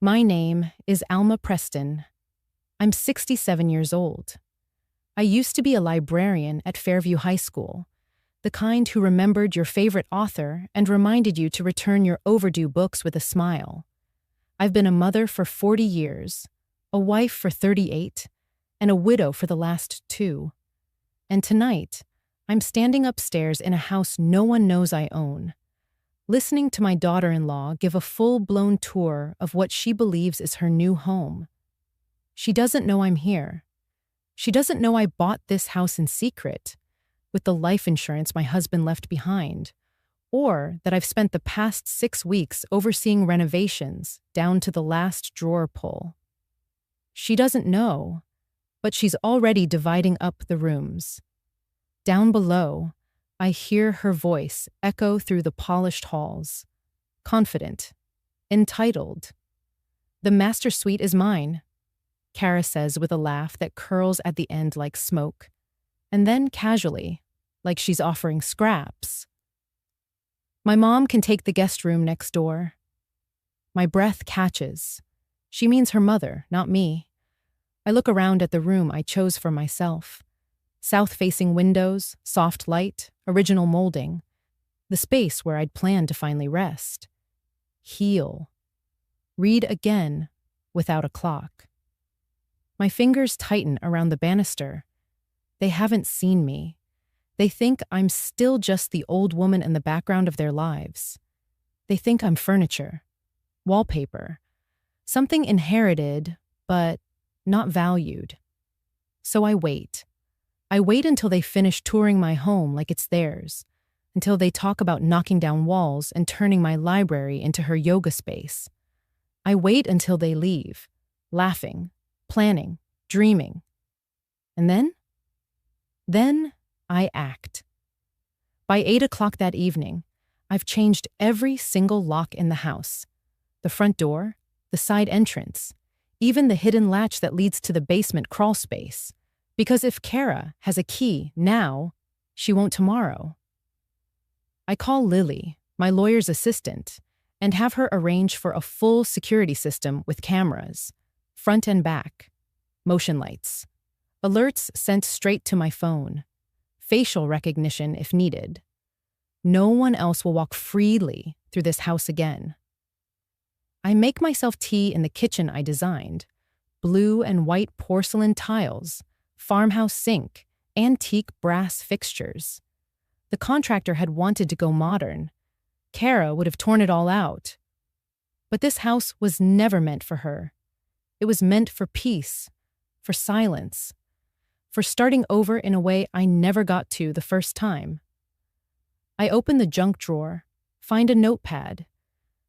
My name is Alma Preston. I'm 67 years old. I used to be a librarian at Fairview High School, the kind who remembered your favorite author and reminded you to return your overdue books with a smile. I've been a mother for 40 years, a wife for 38, and a widow for the last 2. And tonight, I'm standing upstairs in a house no one knows I own, listening to my daughter-in-law give a full-blown tour of what she believes is her new home. She doesn't know I'm here. She doesn't know I bought this house in secret, with the life insurance my husband left behind, or that I've spent the past 6 weeks overseeing renovations down to the last drawer pull. She doesn't know, but she's already dividing up the rooms. Down below, I hear her voice echo through the polished halls, confident, entitled. "The master suite is mine," Kara says with a laugh that curls at the end like smoke, and then casually, like she's offering scraps. "My mom can take the guest room next door." My breath catches. She means her mother, not me. I look around at the room I chose for myself. South-facing windows, soft light, original molding. The space where I'd planned to finally rest. Heal. Read again, without a clock. My fingers tighten around the banister. They haven't seen me. They think I'm still just the old woman in the background of their lives. They think I'm furniture, wallpaper, something inherited, but not valued. So I wait. I wait until they finish touring my home like it's theirs, until they talk about knocking down walls and turning my library into her yoga space. I wait until they leave, laughing, planning, dreaming. And then I act. By 8 o'clock that evening, I've changed every single lock in the house. The front door, the side entrance, even the hidden latch that leads to the basement crawl space. Because if Kara has a key now, she won't tomorrow. I call Lily, my lawyer's assistant, and have her arrange for a full security system with cameras, front and back, motion lights, alerts sent straight to my phone, facial recognition if needed. No one else will walk freely through this house again. I make myself tea in the kitchen I designed, blue and white porcelain tiles, farmhouse sink, antique brass fixtures. The contractor had wanted to go modern. Kara would have torn it all out. But this house was never meant for her. It was meant for peace, for silence, for starting over in a way I never got to the first time. I open the junk drawer, find a notepad,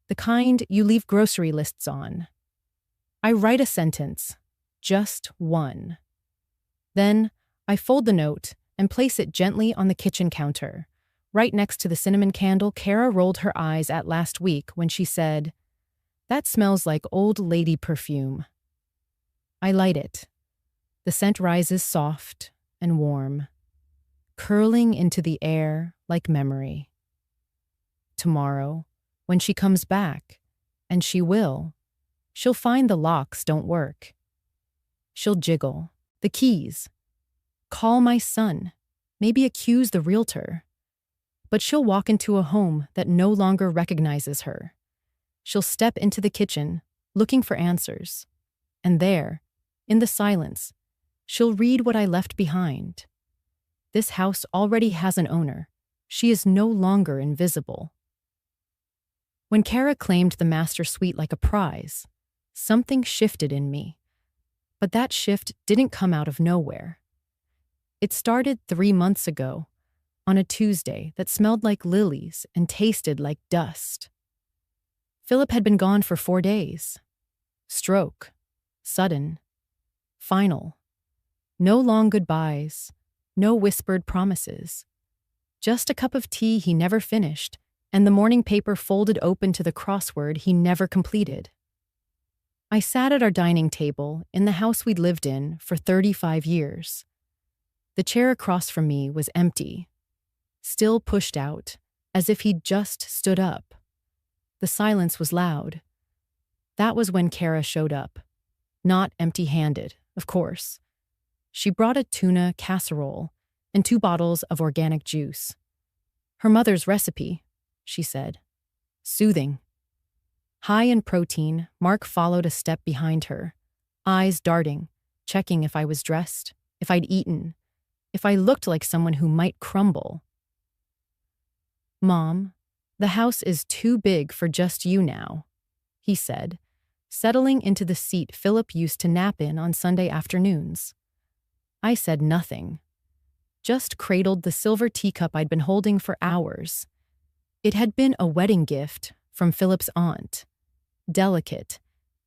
the kind you leave grocery lists on. I write a sentence, just one. Then, I fold the note and place it gently on the kitchen counter, right next to the cinnamon candle Kara rolled her eyes at last week when she said, "That smells like old lady perfume." I light it. The scent rises soft and warm, curling into the air like memory. Tomorrow, when she comes back, and she will, she'll find the locks don't work. She'll jiggle the keys, call my son, maybe accuse the realtor. But she'll walk into a home that no longer recognizes her. She'll step into the kitchen, looking for answers. And there, in the silence, she'll read what I left behind. This house already has an owner. She is no longer invisible. When Kara claimed the master suite like a prize, something shifted in me. But that shift didn't come out of nowhere. It started 3 months ago, on a Tuesday that smelled like lilies and tasted like dust. Philip had been gone for 4 days. Stroke. Sudden. Final. No long goodbyes. No whispered promises. Just a cup of tea he never finished, and the morning paper folded open to the crossword he never completed. I sat at our dining table in the house we'd lived in for 35 years. The chair across from me was empty, still pushed out, as if he'd just stood up. The silence was loud. That was when Kara showed up. Not empty-handed, of course. She brought a tuna casserole and 2 bottles of organic juice. Her mother's recipe, she said. Soothing. High in protein, Mark followed a step behind her, eyes darting, checking if I was dressed, if I'd eaten, if I looked like someone who might crumble. Mom, the house is too big for just you now, he said, settling into the seat Philip used to nap in on Sunday afternoons. I said nothing, just cradled the silver teacup I'd been holding for hours. It had been a wedding gift from Philip's aunt, delicate,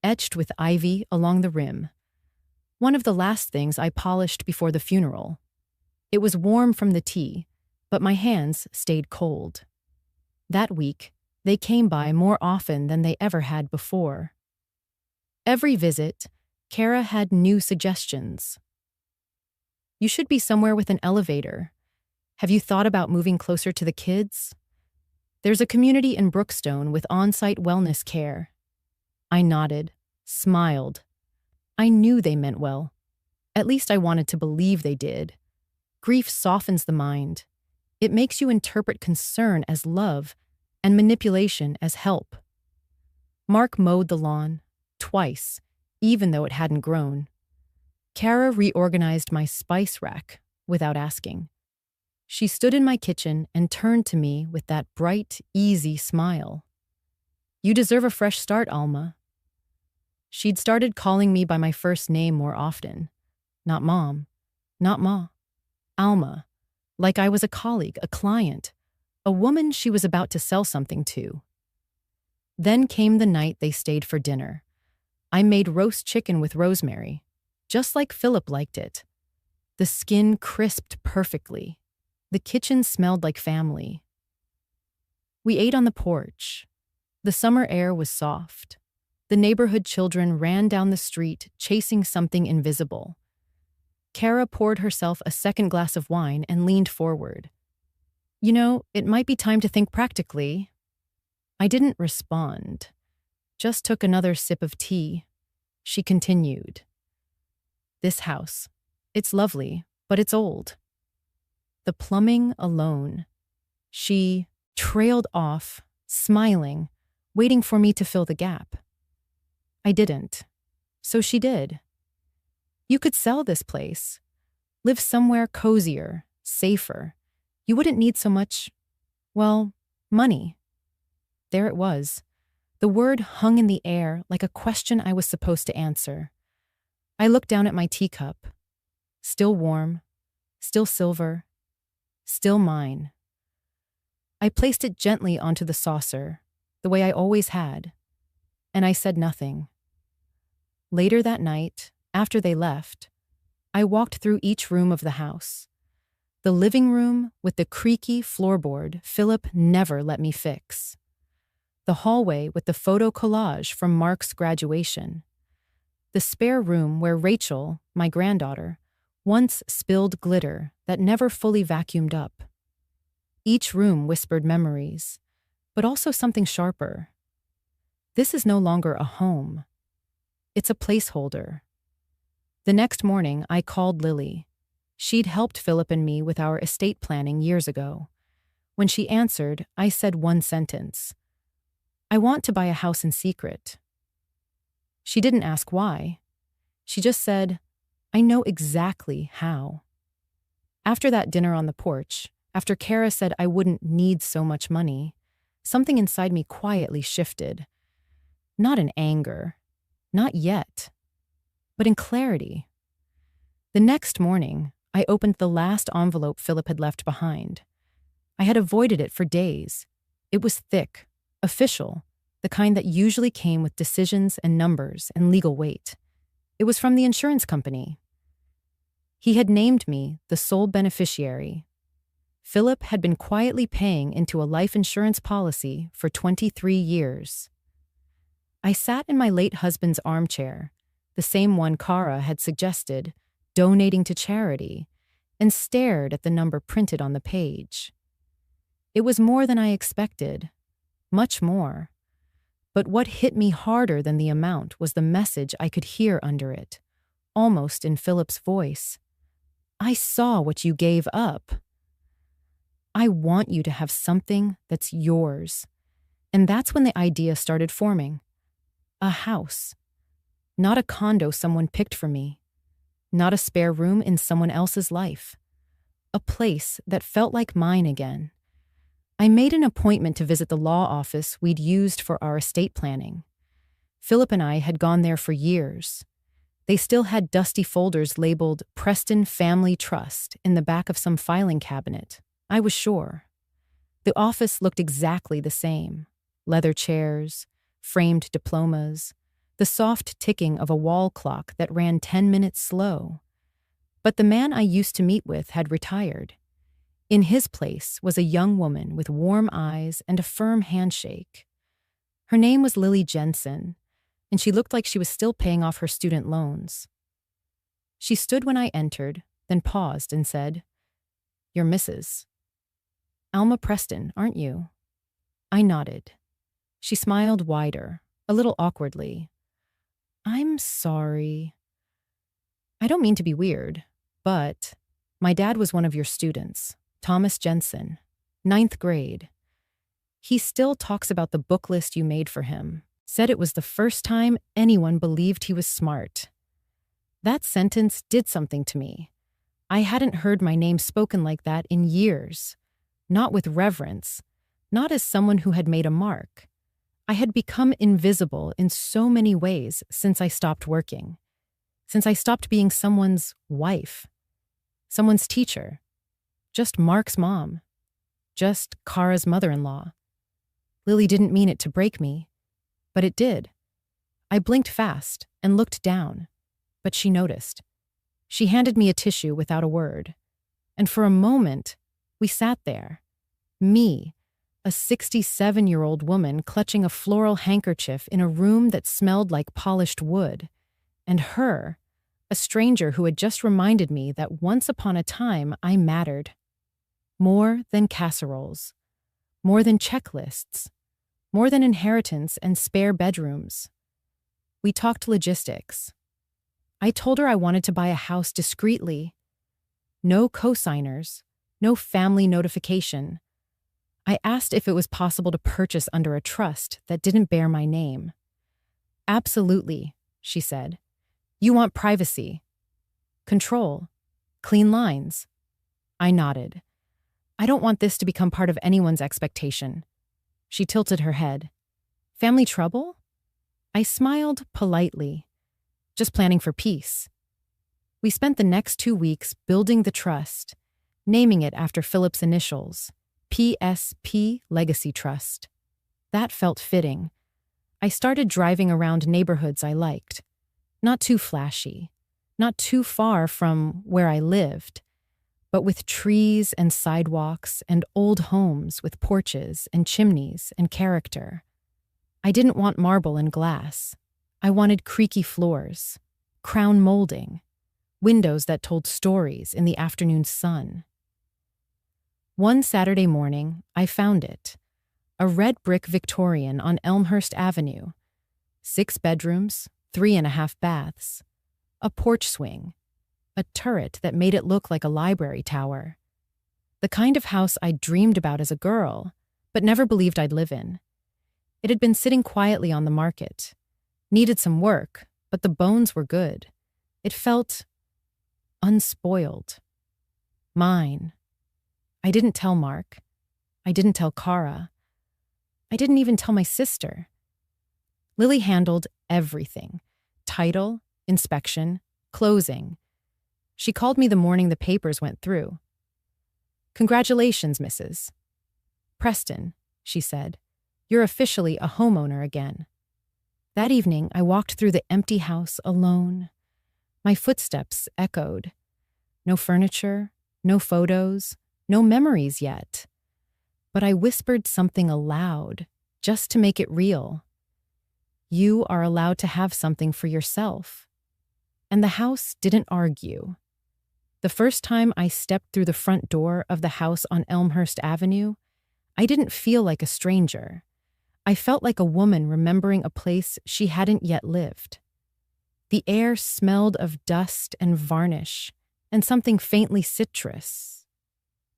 etched with ivy along the rim. One of the last things I polished before the funeral. It was warm from the tea, but my hands stayed cold. That week, they came by more often than they ever had before. Every visit, Kara had new suggestions. You should be somewhere with an elevator. Have you thought about moving closer to the kids? There's a community in Brookstone with on-site wellness care. I nodded, smiled. I knew they meant well. At least I wanted to believe they did. Grief softens the mind. It makes you interpret concern as love and manipulation as help. Mark mowed the lawn, twice, even though it hadn't grown. Kara reorganized my spice rack without asking. She stood in my kitchen and turned to me with that bright, easy smile. You deserve a fresh start, Alma. She'd started calling me by my first name more often. Not Mom, not Ma. Alma, like I was a colleague, a client, a woman she was about to sell something to. Then came the night they stayed for dinner. I made roast chicken with rosemary, just like Philip liked it. The skin crisped perfectly. The kitchen smelled like family. We ate on the porch. The summer air was soft. The neighborhood children ran down the street, chasing something invisible. Kara poured herself a second glass of wine and leaned forward. You know, it might be time to think practically. I didn't respond, just took another sip of tea. She continued. This house, it's lovely, but it's old. The plumbing alone. She trailed off, smiling, waiting for me to fill the gap. I didn't. So she did. You could sell this place. Live somewhere cozier, safer. You wouldn't need so much, well, money. There it was. The word hung in the air like a question I was supposed to answer. I looked down at my teacup. Still warm, still silver, still mine. I placed it gently onto the saucer, the way I always had, and I said nothing. Later that night, after they left, I walked through each room of the house. The living room with the creaky floorboard Philip never let me fix. The hallway with the photo collage from Mark's graduation. The spare room where Rachel, my granddaughter, once spilled glitter that never fully vacuumed up. Each room whispered memories, but also something sharper. This is no longer a home. It's a placeholder. The next morning, I called Lily. She'd helped Philip and me with our estate planning years ago. When she answered, I said one sentence. I want to buy a house in secret. She didn't ask why. She just said, I know exactly how. After that dinner on the porch, after Kara said I wouldn't need so much money, something inside me quietly shifted. Not in anger, not yet, but in clarity. The next morning, I opened the last envelope Philip had left behind. I had avoided it for days. It was thick, official, the kind that usually came with decisions and numbers and legal weight. It was from the insurance company. He had named me the sole beneficiary. Philip had been quietly paying into a life insurance policy for 23 years. I sat in my late husband's armchair, the same one Kara had suggested, donating to charity, and stared at the number printed on the page. It was more than I expected, much more. But what hit me harder than the amount was the message I could hear under it, almost in Philip's voice. I saw what you gave up. I want you to have something that's yours. And that's when the idea started forming. A house. Not a condo someone picked for me. Not a spare room in someone else's life. A place that felt like mine again. I made an appointment to visit the law office we'd used for our estate planning. Philip and I had gone there for years. They still had dusty folders labeled Preston Family Trust in the back of some filing cabinet, I was sure. The office looked exactly the same. Leather chairs, framed diplomas, the soft ticking of a wall clock that ran 10 minutes slow. But the man I used to meet with had retired. In his place was a young woman with warm eyes and a firm handshake. Her name was Lily Jensen, and she looked like she was still paying off her student loans. She stood when I entered, then paused and said, "You're Mrs. Alma Preston, aren't you?" I nodded. She smiled wider, a little awkwardly. "I'm sorry. I don't mean to be weird, but my dad was one of your students, Thomas Jensen, 9th grade. He still talks about the book list you made for him, said it was the first time anyone believed he was smart." That sentence did something to me. I hadn't heard my name spoken like that in years, not with reverence, not as someone who had made a mark. I had become invisible in so many ways since I stopped working, since I stopped being someone's wife, someone's teacher, just Mark's mom, just Kara's mother-in-law. Lily didn't mean it to break me, but it did. I blinked fast and looked down, but she noticed. She handed me a tissue without a word, and for a moment, we sat there. Me, a 67-year-old woman clutching a floral handkerchief in a room that smelled like polished wood, and her, a stranger who had just reminded me that once upon a time I mattered. More than casseroles, more than checklists, more than inheritance and spare bedrooms. We talked logistics. I told her I wanted to buy a house discreetly. No co-signers, no family notification. I asked if it was possible to purchase under a trust that didn't bear my name. "Absolutely," she said. "You want privacy, control, clean lines." I nodded. "I don't want this to become part of anyone's expectation." She tilted her head. "Family trouble?" I smiled politely. "Just planning for peace." We spent the next 2 weeks building the trust, naming it after Philip's initials, PSP Legacy Trust. That felt fitting. I started driving around neighborhoods I liked. Not too flashy, not too far from where I lived, but with trees and sidewalks and old homes with porches and chimneys and character. I didn't want marble and glass. I wanted creaky floors, crown molding, windows that told stories in the afternoon sun. One Saturday morning, I found it. A red brick Victorian on Elmhurst Avenue. 6 bedrooms, 3.5 baths. A porch swing. A turret that made it look like a library tower. The kind of house I'd dreamed about as a girl, but never believed I'd live in. It had been sitting quietly on the market. Needed some work, but the bones were good. It felt unspoiled. Mine. I didn't tell Mark. I didn't tell Kara. I didn't even tell my sister. Lily handled everything. Title, inspection, closing. She called me the morning the papers went through. "Congratulations, Mrs. Preston," she said. "You're officially a homeowner again." That evening, I walked through the empty house alone. My footsteps echoed. No furniture, no photos, no memories yet. But I whispered something aloud, just to make it real. You are allowed to have something for yourself. And the house didn't argue. The first time I stepped through the front door of the house on Elmhurst Avenue, I didn't feel like a stranger. I felt like a woman remembering a place she hadn't yet lived. The air smelled of dust and varnish, and something faintly citrus.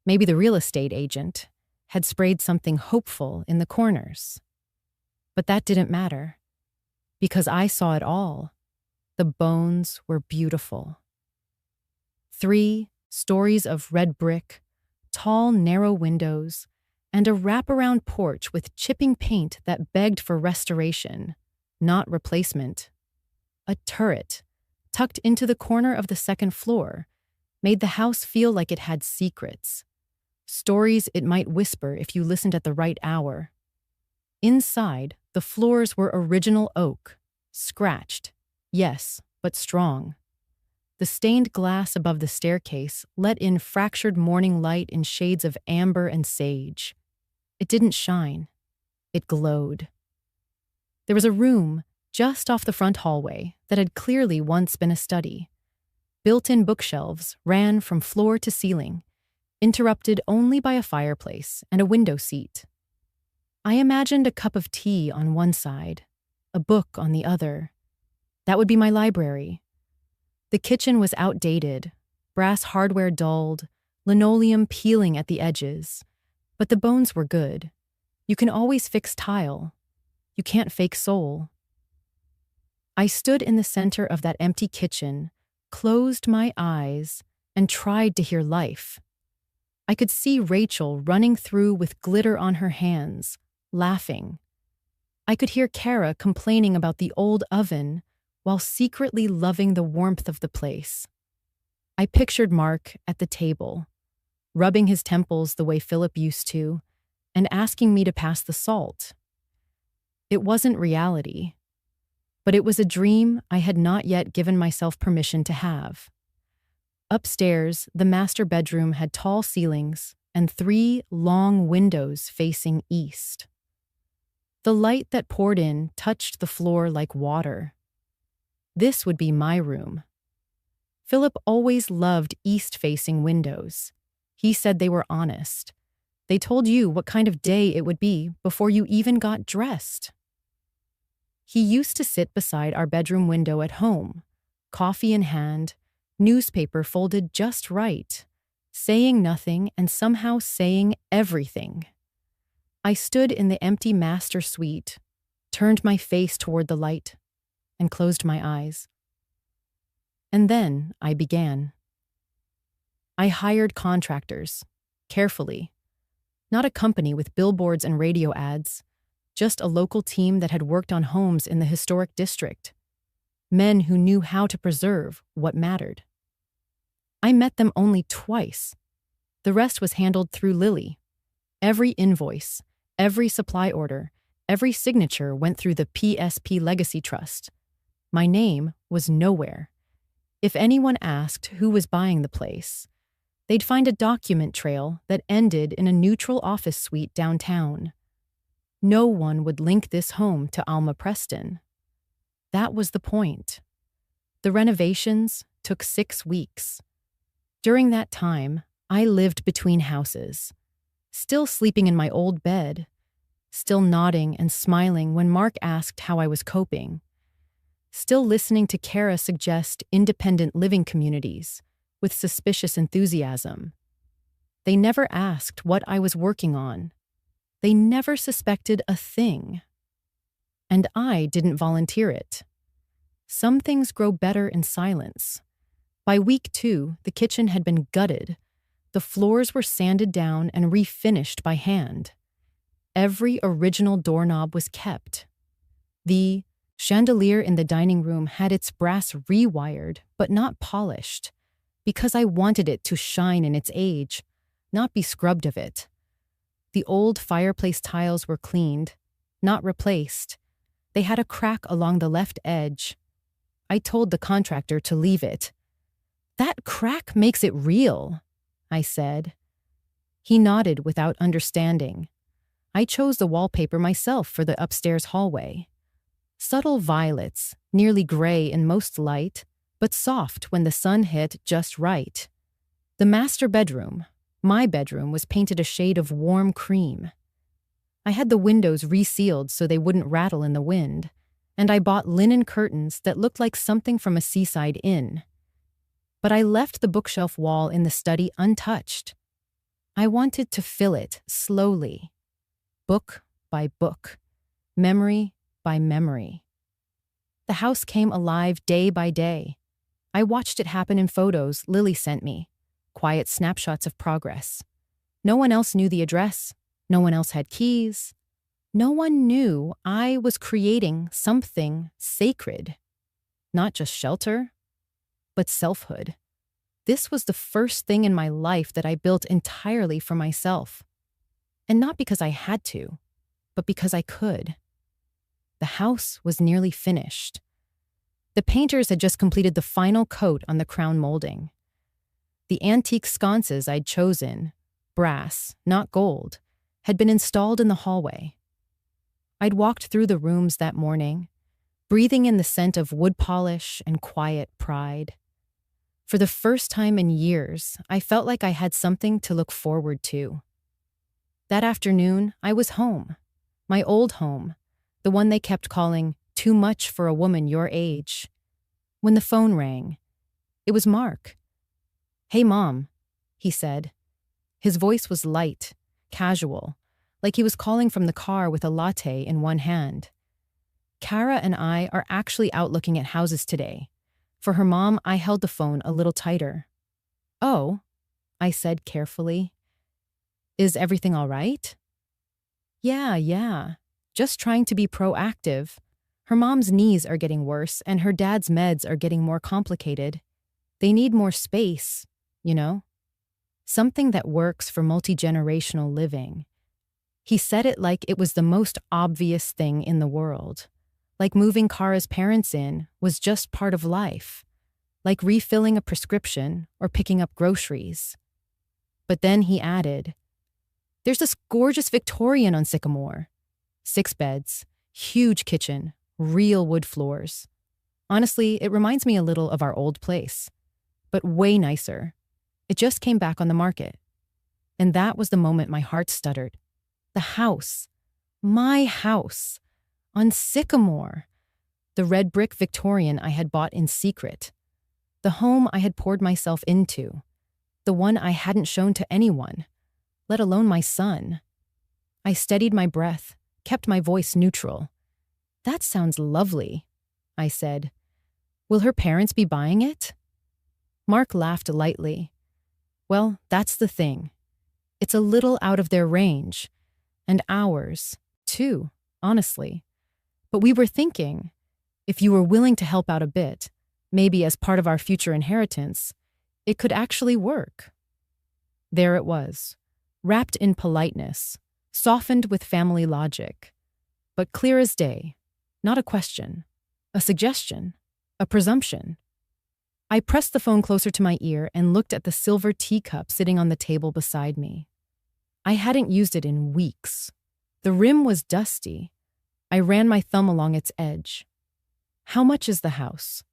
Maybe the real estate agent had sprayed something hopeful in the corners. But that didn't matter, because I saw it all. The bones were beautiful. 3 stories of red brick, tall, narrow windows, and a wraparound porch with chipping paint that begged for restoration, not replacement. A turret, tucked into the corner of the second floor, made the house feel like it had secrets. Stories it might whisper if you listened at the right hour. Inside, the floors were original oak, scratched, yes, but strong. The stained glass above the staircase let in fractured morning light in shades of amber and sage. It didn't shine. It glowed. There was a room just off the front hallway that had clearly once been a study. Built-in bookshelves ran from floor to ceiling, interrupted only by a fireplace and a window seat. I imagined a cup of tea on one side, a book on the other. That would be my library. The kitchen was outdated, brass hardware dulled, linoleum peeling at the edges. But the bones were good. You can always fix tile. You can't fake soul. I stood in the center of that empty kitchen, closed my eyes, and tried to hear life. I could see Rachel running through with glitter on her hands, laughing. I could hear Kara complaining about the old oven while secretly loving the warmth of the place. I pictured Mark at the table, rubbing his temples the way Philip used to, and asking me to pass the salt. It wasn't reality, but it was a dream I had not yet given myself permission to have. Upstairs, the master bedroom had tall ceilings and 3 long windows facing east. The light that poured in touched the floor like water. This would be my room. Philip always loved east-facing windows. He said they were honest. They told you what kind of day it would be before you even got dressed. He used to sit beside our bedroom window at home, coffee in hand, newspaper folded just right, saying nothing and somehow saying everything. I stood in the empty master suite, turned my face toward the light, and closed my eyes. And then I began. I hired contractors, carefully. Not a company with billboards and radio ads, just a local team that had worked on homes in the historic district. Men who knew how to preserve what mattered. I met them only twice. The rest was handled through Lily. Every invoice, every supply order, every signature went through the PSP Legacy Trust. My name was nowhere. If anyone asked who was buying the place, they'd find a document trail that ended in a neutral office suite downtown. No one would link this home to Alma Preston. That was the point. The renovations took 6 weeks. During that time, I lived between houses, still sleeping in my old bed, still nodding and smiling when Mark asked how I was coping, still listening to Kara suggest independent living communities with suspicious enthusiasm. They never asked what I was working on. They never suspected a thing. And I didn't volunteer it. Some things grow better in silence. By week 2, the kitchen had been gutted. The floors were sanded down and refinished by hand. Every original doorknob was kept. The chandelier in the dining room had its brass rewired, but not polished, because I wanted it to shine in its age, not be scrubbed of it. The old fireplace tiles were cleaned, not replaced. They had a crack along the left edge. I told the contractor to leave it. "That crack makes it real," I said. He nodded without understanding. I chose the wallpaper myself for the upstairs hallway. Subtle violets, nearly gray in most light, but soft when the sun hit just right. The master bedroom, my bedroom, was painted a shade of warm cream. I had the windows resealed so they wouldn't rattle in the wind, and I bought linen curtains that looked like something from a seaside inn. But I left the bookshelf wall in the study untouched. I wanted to fill it slowly, book by book, memory by memory. The house came alive day by day. I watched it happen in photos Lily sent me, quiet snapshots of progress. No one else knew the address. No one else had keys. No one knew I was creating something sacred. Not just shelter, but selfhood. This was the first thing in my life that I built entirely for myself. And not because I had to, but because I could. The house was nearly finished. The painters had just completed the final coat on the crown molding. The antique sconces I'd chosen, brass, not gold, had been installed in the hallway. I'd walked through the rooms that morning, breathing in the scent of wood polish and quiet pride. For the first time in years, I felt like I had something to look forward to. That afternoon, I was home. My old home, the one they kept calling too much for a woman your age. When the phone rang, it was Mark. "Hey, Mom," he said. His voice was light, casual, like he was calling from the car with a latte in one hand. "Kara and I are actually out looking at houses today." For her mom, I held the phone a little tighter. "Oh," I said carefully. "Is everything all right?" Yeah. Just trying to be proactive. Her mom's knees are getting worse, and her dad's meds are getting more complicated. They need more space, you know? Something that works for multi-generational living. He said it like it was the most obvious thing in the world. Like moving Kara's parents in was just part of life. Like refilling a prescription or picking up groceries. But then he added, "There's this gorgeous Victorian on Sycamore. 6 beds, huge kitchen, real wood floors. Honestly, it reminds me a little of our old place, but way nicer. It just came back on the market." And that was the moment my heart stuttered. The house. My house. On Sycamore. The red brick Victorian I had bought in secret. The home I had poured myself into. The one I hadn't shown to anyone, let alone my son. I steadied my breath, kept my voice neutral. "That sounds lovely," I said. "Will her parents be buying it?" Mark laughed lightly. "Well, that's the thing. It's a little out of their range. And ours, too, honestly. But we were thinking, if you were willing to help out a bit, maybe as part of our future inheritance, it could actually work." There it was, wrapped in politeness, softened with family logic, but clear as day, not a question, a suggestion, a presumption. I pressed the phone closer to my ear and looked at the silver teacup sitting on the table beside me. I hadn't used it in weeks. The rim was dusty. I ran my thumb along its edge. "How much is the house?"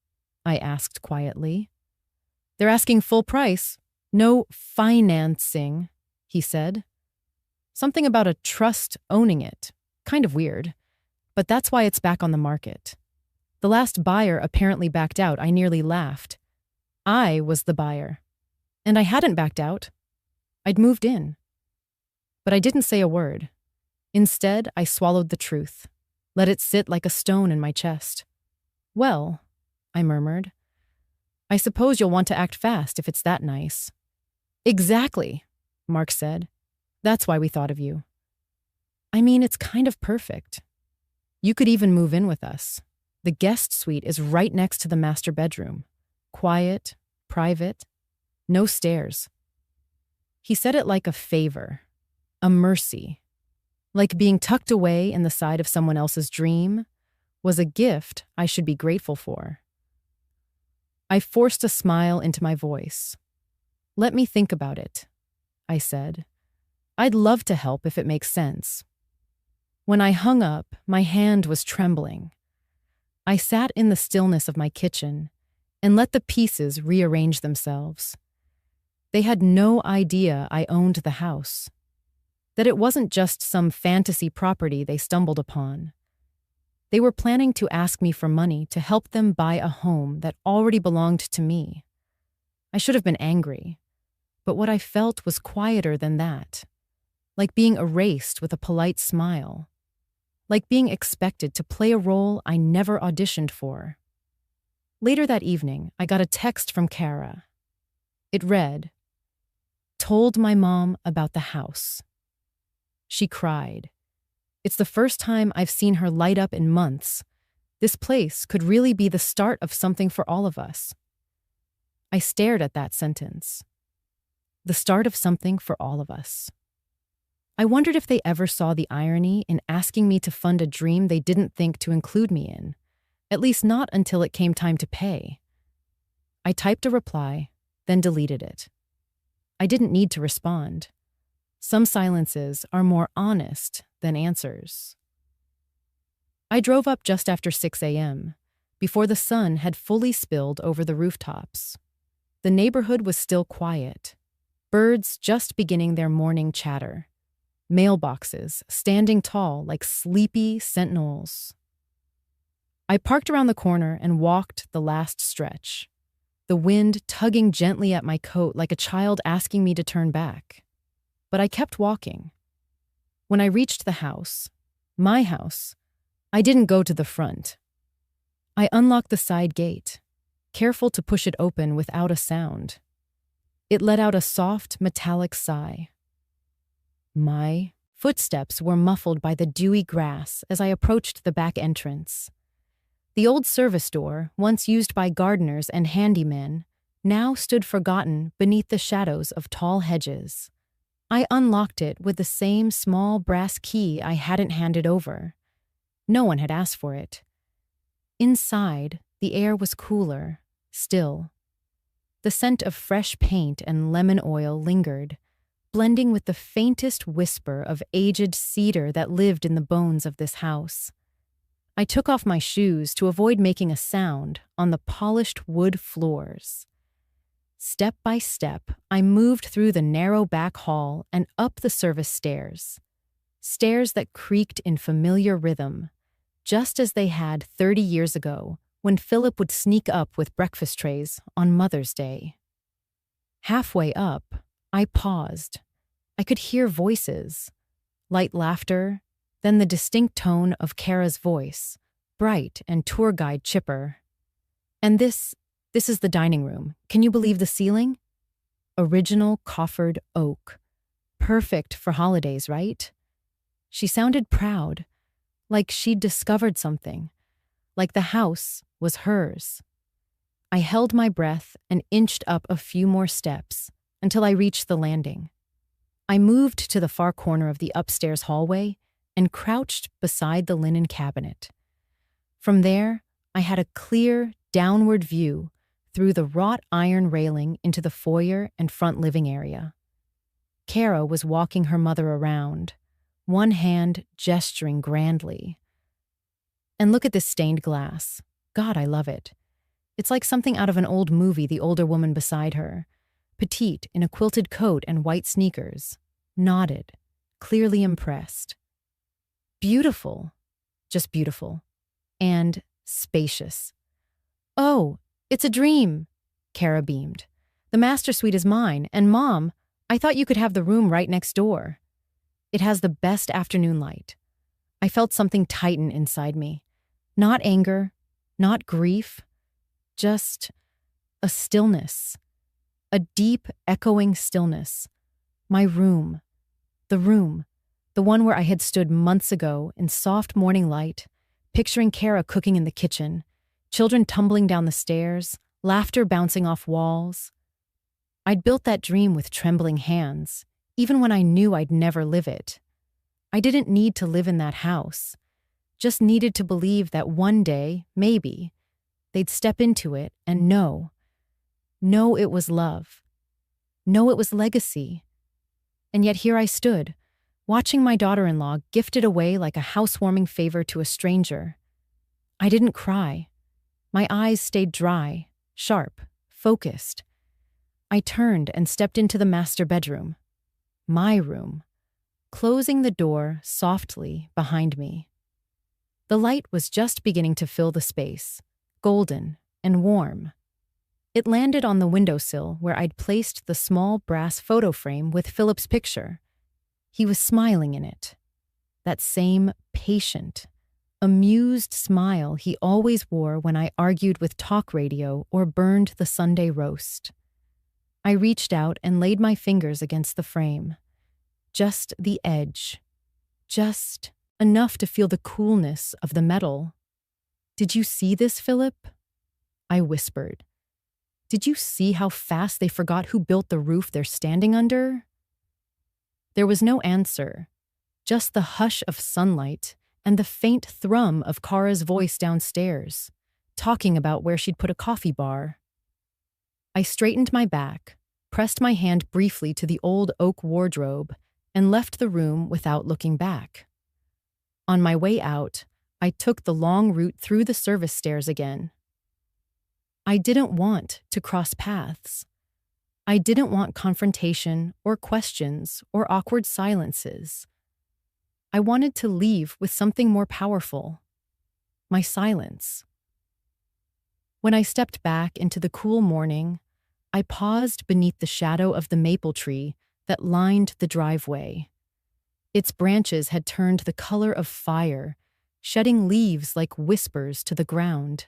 I asked quietly. "They're asking full price. No financing," he said. Something about a trust owning it. Kind of weird. But that's why it's back on the market. The last buyer apparently backed out. I nearly laughed. I was the buyer. And I hadn't backed out. I'd moved in. But I didn't say a word. Instead, I swallowed the truth, let it sit like a stone in my chest. "Well," I murmured, "I suppose you'll want to act fast if it's that nice." "Exactly," Mark said. "That's why we thought of you." "I mean, it's kind of perfect. You could even move in with us. The guest suite is right next to the master bedroom. Quiet, private, no stairs." He said it like a favor, a mercy. Like being tucked away in the side of someone else's dream was a gift I should be grateful for. I forced a smile into my voice. "Let me think about it," I said. "I'd love to help if it makes sense." When I hung up, my hand was trembling. I sat in the stillness of my kitchen and let the pieces rearrange themselves. They had no idea I owned the house. that it wasn't just some fantasy property they stumbled upon. They were planning to ask me for money to help them buy a home that already belonged to me. I should have been angry, but what I felt was quieter than that, like being erased with a polite smile, like being expected to play a role I never auditioned for. Later that evening, I got a text from Kara. It read, "Told my mom about the house." She cried. It's the first time I've seen her light up in months. This place could really be the start of something for all of us. I stared at that sentence. The start of something for all of us. I wondered if they ever saw the irony in asking me to fund a dream they didn't think to include me in, at least not until it came time to pay. I typed a reply, then deleted it. I didn't need to respond. Some silences are more honest than answers. I drove up just after 6 a.m., before the sun had fully spilled over the rooftops. The neighborhood was still quiet, birds just beginning their morning chatter, mailboxes standing tall like sleepy sentinels. I parked around the corner and walked the last stretch, the wind tugging gently at my coat like a child asking me to turn back. But I kept walking. When I reached the house, my house, I didn't go to the front. I unlocked the side gate, careful to push it open without a sound. It let out a soft, metallic sigh. My footsteps were muffled by the dewy grass as I approached the back entrance. The old service door, once used by gardeners and handymen, now stood forgotten beneath the shadows of tall hedges. I unlocked it with the same small brass key I hadn't handed over. No one had asked for it. Inside, the air was cooler, still. The scent of fresh paint and lemon oil lingered, blending with the faintest whisper of aged cedar that lived in the bones of this house. I took off my shoes to avoid making a sound on the polished wood floors. Step by step, I moved through the narrow back hall and up the service stairs. Stairs that creaked in familiar rhythm, just as they had 30 years ago when Philip would sneak up with breakfast trays on Mother's Day. Halfway up, I paused. I could hear voices, light laughter, then the distinct tone of Kara's voice, bright and tour guide chipper. And this is the dining room. Can you believe the ceiling? Original coffered oak. Perfect for holidays, right? She sounded proud, like she'd discovered something, like the house was hers. I held my breath and inched up a few more steps until I reached the landing. I moved to the far corner of the upstairs hallway and crouched beside the linen cabinet. From there, I had a clear, downward view through the wrought iron railing into the foyer and front living area. Kara was walking her mother around, one hand gesturing grandly. And look at this stained glass. God, I love it. It's like something out of an old movie, the older woman beside her, petite in a quilted coat and white sneakers, nodded, clearly impressed. Beautiful, just beautiful, and spacious. Oh, it's a dream, Kara beamed. The master suite is mine, and Mom, I thought you could have the room right next door. It has the best afternoon light. I felt something tighten inside me. Not anger, not grief, just a stillness. A deep, echoing stillness. My room. The one where I had stood months ago in soft morning light, picturing Kara cooking in the kitchen, children tumbling down the stairs, laughter bouncing off walls. I'd built that dream with trembling hands, even when I knew I'd never live it. I didn't need to live in that house, just needed to believe that one day, maybe, they'd step into it and know it was love, know it was legacy. And yet here I stood, watching my daughter-in-law gifted away like a housewarming favor to a stranger. I didn't cry. My eyes stayed dry, sharp, focused. I turned and stepped into the master bedroom. My room. closing the door softly behind me. The light was just beginning to fill the space, golden and warm. It landed on the windowsill where I'd placed the small brass photo frame with Philip's picture. He was smiling in it. That same patient, amused smile he always wore when I argued with talk radio or burned the Sunday roast. I reached out and laid my fingers against the frame. Just the edge. Just enough to feel the coolness of the metal. "Did you see this, Philip?" I whispered. "Did you see how fast they forgot who built the roof they're standing under?" There was no answer, just the hush of sunlight and the faint thrum of Kara's voice downstairs, talking about where she'd put a coffee bar. I straightened my back, pressed my hand briefly to the old oak wardrobe, and left the room without looking back. On my way out, I took the long route through the service stairs again. I didn't want to cross paths. I didn't want confrontation or questions or awkward silences. I wanted to leave with something more powerful. My silence. When I stepped back into the cool morning, I paused beneath the shadow of the maple tree that lined the driveway. Its branches had turned the color of fire, shedding leaves like whispers to the ground.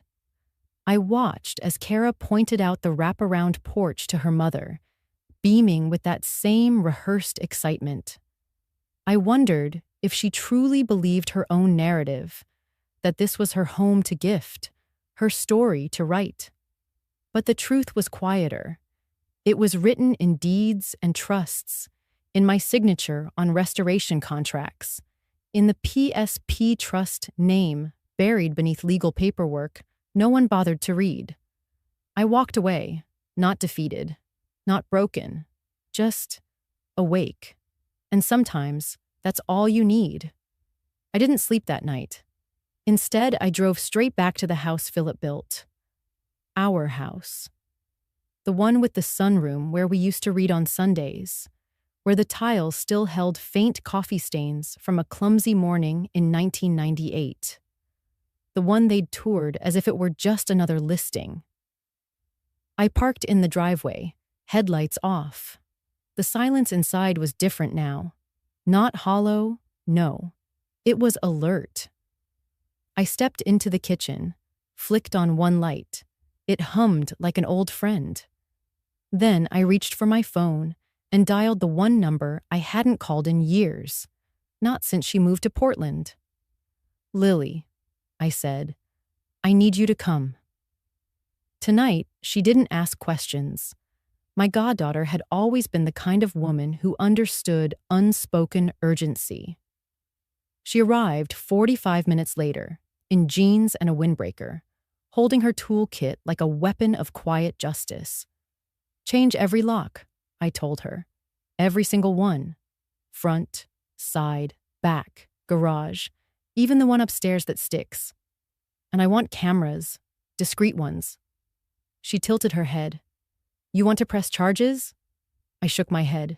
I watched as Kara pointed out the wraparound porch to her mother, beaming with that same rehearsed excitement. I wondered if she truly believed her own narrative, that this was her home to gift, her story to write. But the truth was quieter. It was written in deeds and trusts, in my signature on restoration contracts, in the PSP Trust name buried beneath legal paperwork no one bothered to read. I walked away, not defeated, not broken, just awake. And sometimes that's all you need. I didn't sleep that night. Instead, I drove straight back to the house Philip built. Our house. The one with the sunroom where we used to read on Sundays, where the tiles still held faint coffee stains from a clumsy morning in 1998. The one they'd toured as if it were just another listing. I parked in the driveway, headlights off. The silence inside was different now. Not hollow, no. It was alert. I stepped into the kitchen, flicked on one light. It hummed like an old friend. Then I reached for my phone and dialed the one number I hadn't called in years, not since she moved to Portland. "Lily," I said, "I need you to come." Tonight, she didn't ask questions. My goddaughter had always been the kind of woman who understood unspoken urgency. She arrived 45 minutes later, in jeans and a windbreaker, holding her toolkit like a weapon of quiet justice. "Change every lock," I told her. "Every single one. Front, side, back, garage, even the one upstairs that sticks. And I want cameras, discreet ones." She tilted her head. "You want to press charges?" I shook my head.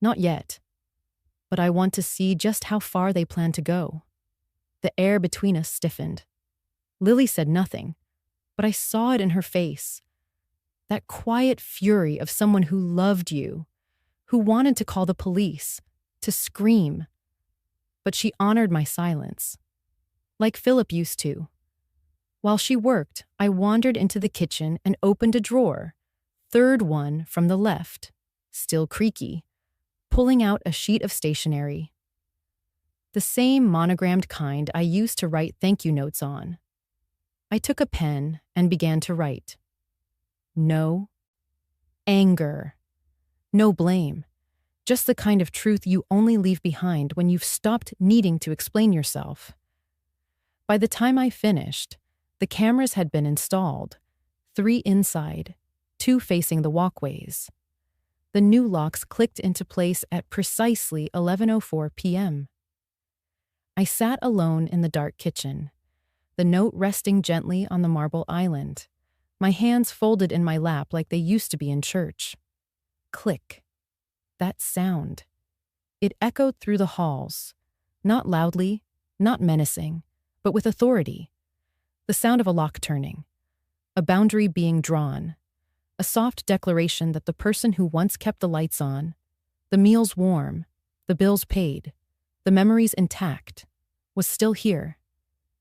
"Not yet. But I want to see just how far they plan to go." The air between us stiffened. Lily said nothing, but I saw it in her face. That quiet fury of someone who loved you, who wanted to call the police, to scream. But she honored my silence, like Philip used to. While she worked, I wandered into the kitchen and opened a drawer, third one from the left, still creaky, pulling out a sheet of stationery. The same monogrammed kind I used to write thank you notes on. I took a pen and began to write. No anger. No blame. Just the kind of truth you only leave behind when you've stopped needing to explain yourself. By the time I finished, the cameras had been installed, 3 inside, 2 facing the walkways. The new locks clicked into place at precisely 11:04 p.m. I sat alone in the dark kitchen, the note resting gently on the marble island, my hands folded in my lap like they used to be in church. Click. That sound. It echoed through the halls, not loudly, not menacing, but with authority. The sound of a lock turning, a boundary being drawn, a soft declaration that the person who once kept the lights on, the meals warm, the bills paid, the memories intact, was still here,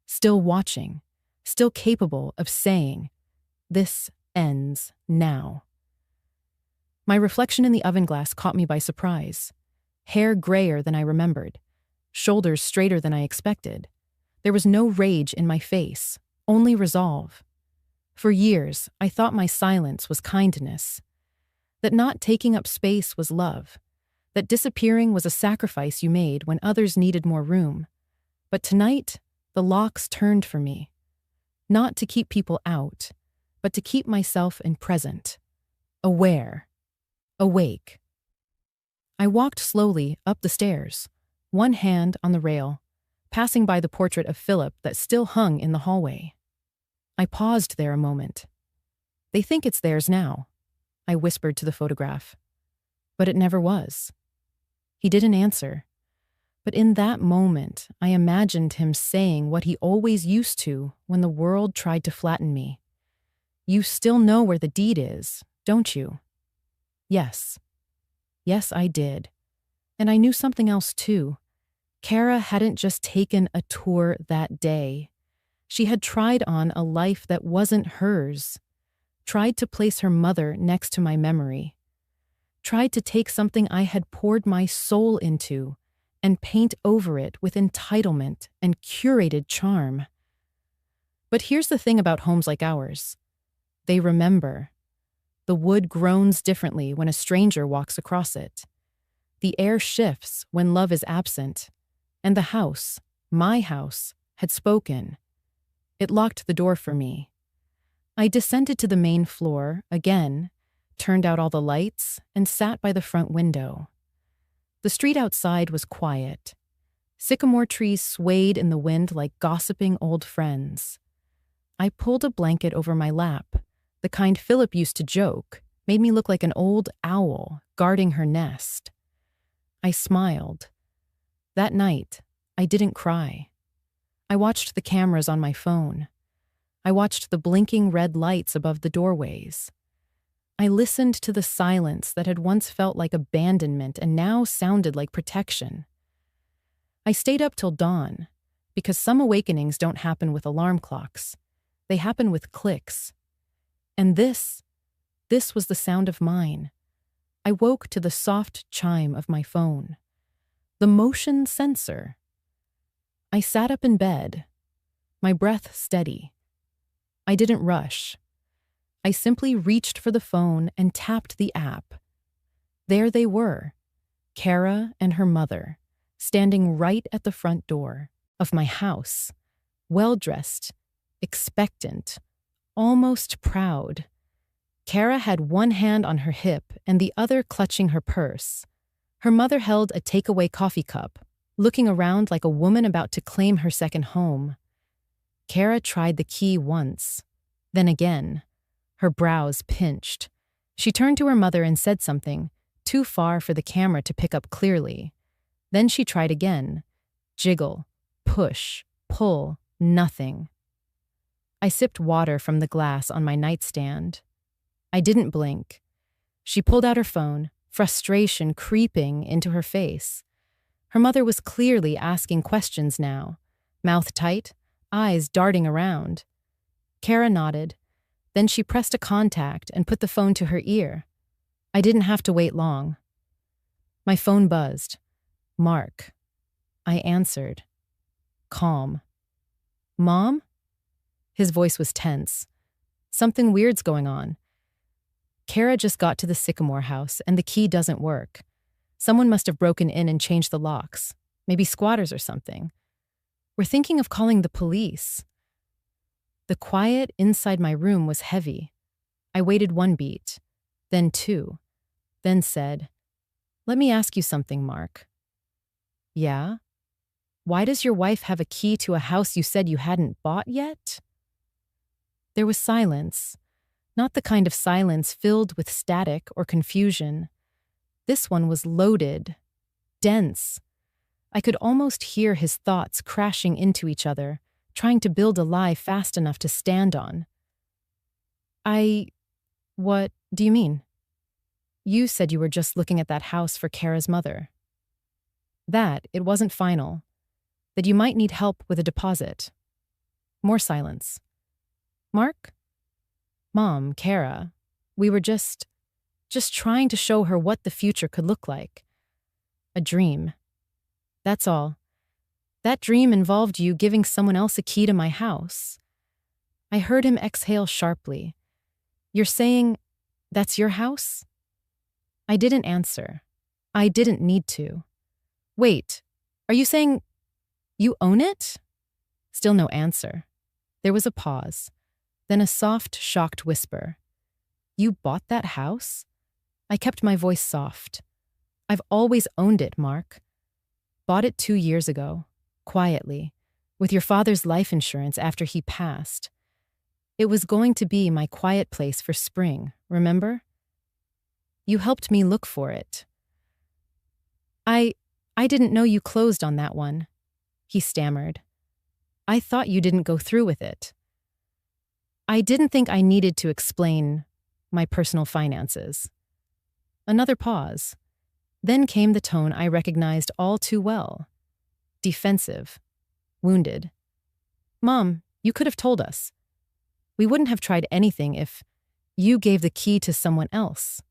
still watching, still capable of saying, "This ends now." My reflection in the oven glass caught me by surprise. Hair grayer than I remembered, shoulders straighter than I expected. There was no rage in my face, only resolve. For years, I thought my silence was kindness, that not taking up space was love, that disappearing was a sacrifice you made when others needed more room. But tonight, the locks turned for me. Not to keep people out, but to keep myself in present. Aware. Awake. I walked slowly up the stairs, one hand on the rail, passing by the portrait of Philip that still hung in the hallway. I paused there a moment. "They think it's theirs now," I whispered to the photograph. But it never was. He didn't answer. But in that moment, I imagined him saying what he always used to when the world tried to flatten me. "You still know where the deed is, don't you?" Yes. Yes, I did. And I knew something else too. Kara hadn't just taken a tour that day. She had tried on a life that wasn't hers, tried to place her mother next to my memory, tried to take something I had poured my soul into and paint over it with entitlement and curated charm. But here's the thing about homes like ours. They remember. The wood groans differently when a stranger walks across it. The air shifts when love is absent. And the house, my house, had spoken. It locked the door for me. I descended to the main floor, again, turned out all the lights, and sat by the front window. The street outside was quiet. Sycamore trees swayed in the wind like gossiping old friends. I pulled a blanket over my lap, the kind Philip used to joke, made me look like an old owl guarding her nest. I smiled. That night, I didn't cry. I watched the cameras on my phone. I watched the blinking red lights above the doorways. I listened to the silence that had once felt like abandonment and now sounded like protection. I stayed up till dawn, because some awakenings don't happen with alarm clocks. They happen with clicks. And this was the sound of mine. I woke to the soft chime of my phone. The motion sensor. I sat up in bed, my breath steady. I didn't rush. I simply reached for the phone and tapped the app. There they were, Kara and her mother, standing right at the front door of my house, well-dressed, expectant, almost proud. Kara had one hand on her hip and the other clutching her purse. Her mother held a takeaway coffee cup, looking around like a woman about to claim her second home. Kara tried the key once, then again. Her brows pinched. She turned to her mother and said something, too far for the camera to pick up clearly. Then she tried again. Jiggle, push, pull, nothing. I sipped water from the glass on my nightstand. I didn't blink. She pulled out her phone, frustration creeping into her face. Her mother was clearly asking questions now, mouth tight, eyes darting around. Kara nodded. Then she pressed a contact and put the phone to her ear. I didn't have to wait long. My phone buzzed. Mark. I answered. Calm. Mom? His voice was tense. Something weird's going on. Kara just got to the Sycamore house and the key doesn't work. Someone must have broken in and changed the locks. Maybe squatters or something. We're thinking of calling the police. The quiet inside my room was heavy. I waited 1 beat, then 2, then said, "Let me ask you something, Mark." "Yeah? Why does your wife have a key to a house you said you hadn't bought yet?" There was silence, not the kind of silence filled with static or confusion. This one was loaded, dense. I could almost hear his thoughts crashing into each other, trying to build a lie fast enough to stand on. What do you mean? You said you were just looking at that house for Kara's mother. That it wasn't final. That you might need help with a deposit. More silence. Mark? Mom, Kara, we were just trying to show her what the future could look like. A dream. That's all. That dream involved you giving someone else a key to my house. I heard him exhale sharply. You're saying, that's your house? I didn't answer. I didn't need to. Wait, are you saying you own it? Still no answer. There was a pause, then a soft, shocked whisper. You bought that house? I kept my voice soft. I've always owned it, Mark. Bought it 2 years ago, quietly, with your father's life insurance after he passed. It was going to be my quiet place for spring, remember? You helped me look for it. I didn't know you closed on that one, he stammered. I thought you didn't go through with it. I didn't think I needed to explain my personal finances. Another pause. Then came the tone I recognized all too well. Defensive. Wounded. Mom, you could have told us. We wouldn't have tried anything if you gave the key to someone else.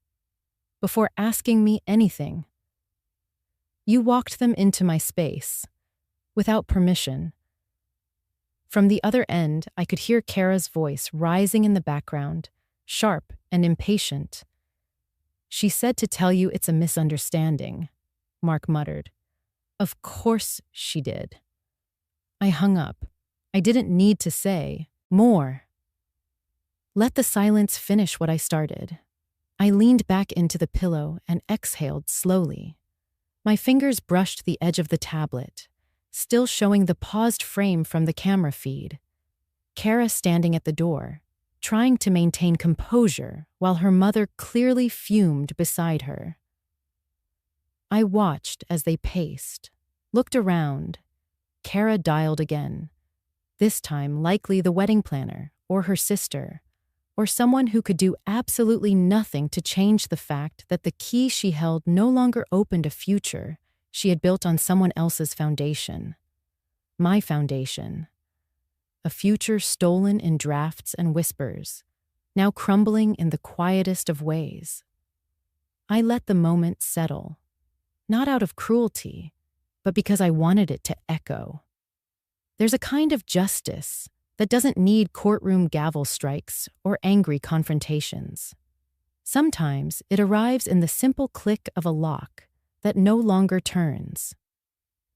Before asking me anything. You walked them into my space, without permission. From the other end, I could hear Kara's voice rising in the background, sharp and impatient. She said to tell you it's a misunderstanding, Mark muttered. Of course she did. I hung up. I didn't need to say more. Let the silence finish what I started. I leaned back into the pillow and exhaled slowly. My fingers brushed the edge of the tablet, still showing the paused frame from the camera feed. Kara standing at the door, trying to maintain composure while her mother clearly fumed beside her. I watched as they paced, looked around. Kara dialed again, this time likely the wedding planner or her sister, or someone who could do absolutely nothing to change the fact that the key she held no longer opened a future she had built on someone else's foundation. My foundation. A future stolen in drafts and whispers, now crumbling in the quietest of ways. I let the moment settle, not out of cruelty, but because I wanted it to echo. There's a kind of justice that doesn't need courtroom gavel strikes or angry confrontations. Sometimes it arrives in the simple click of a lock that no longer turns.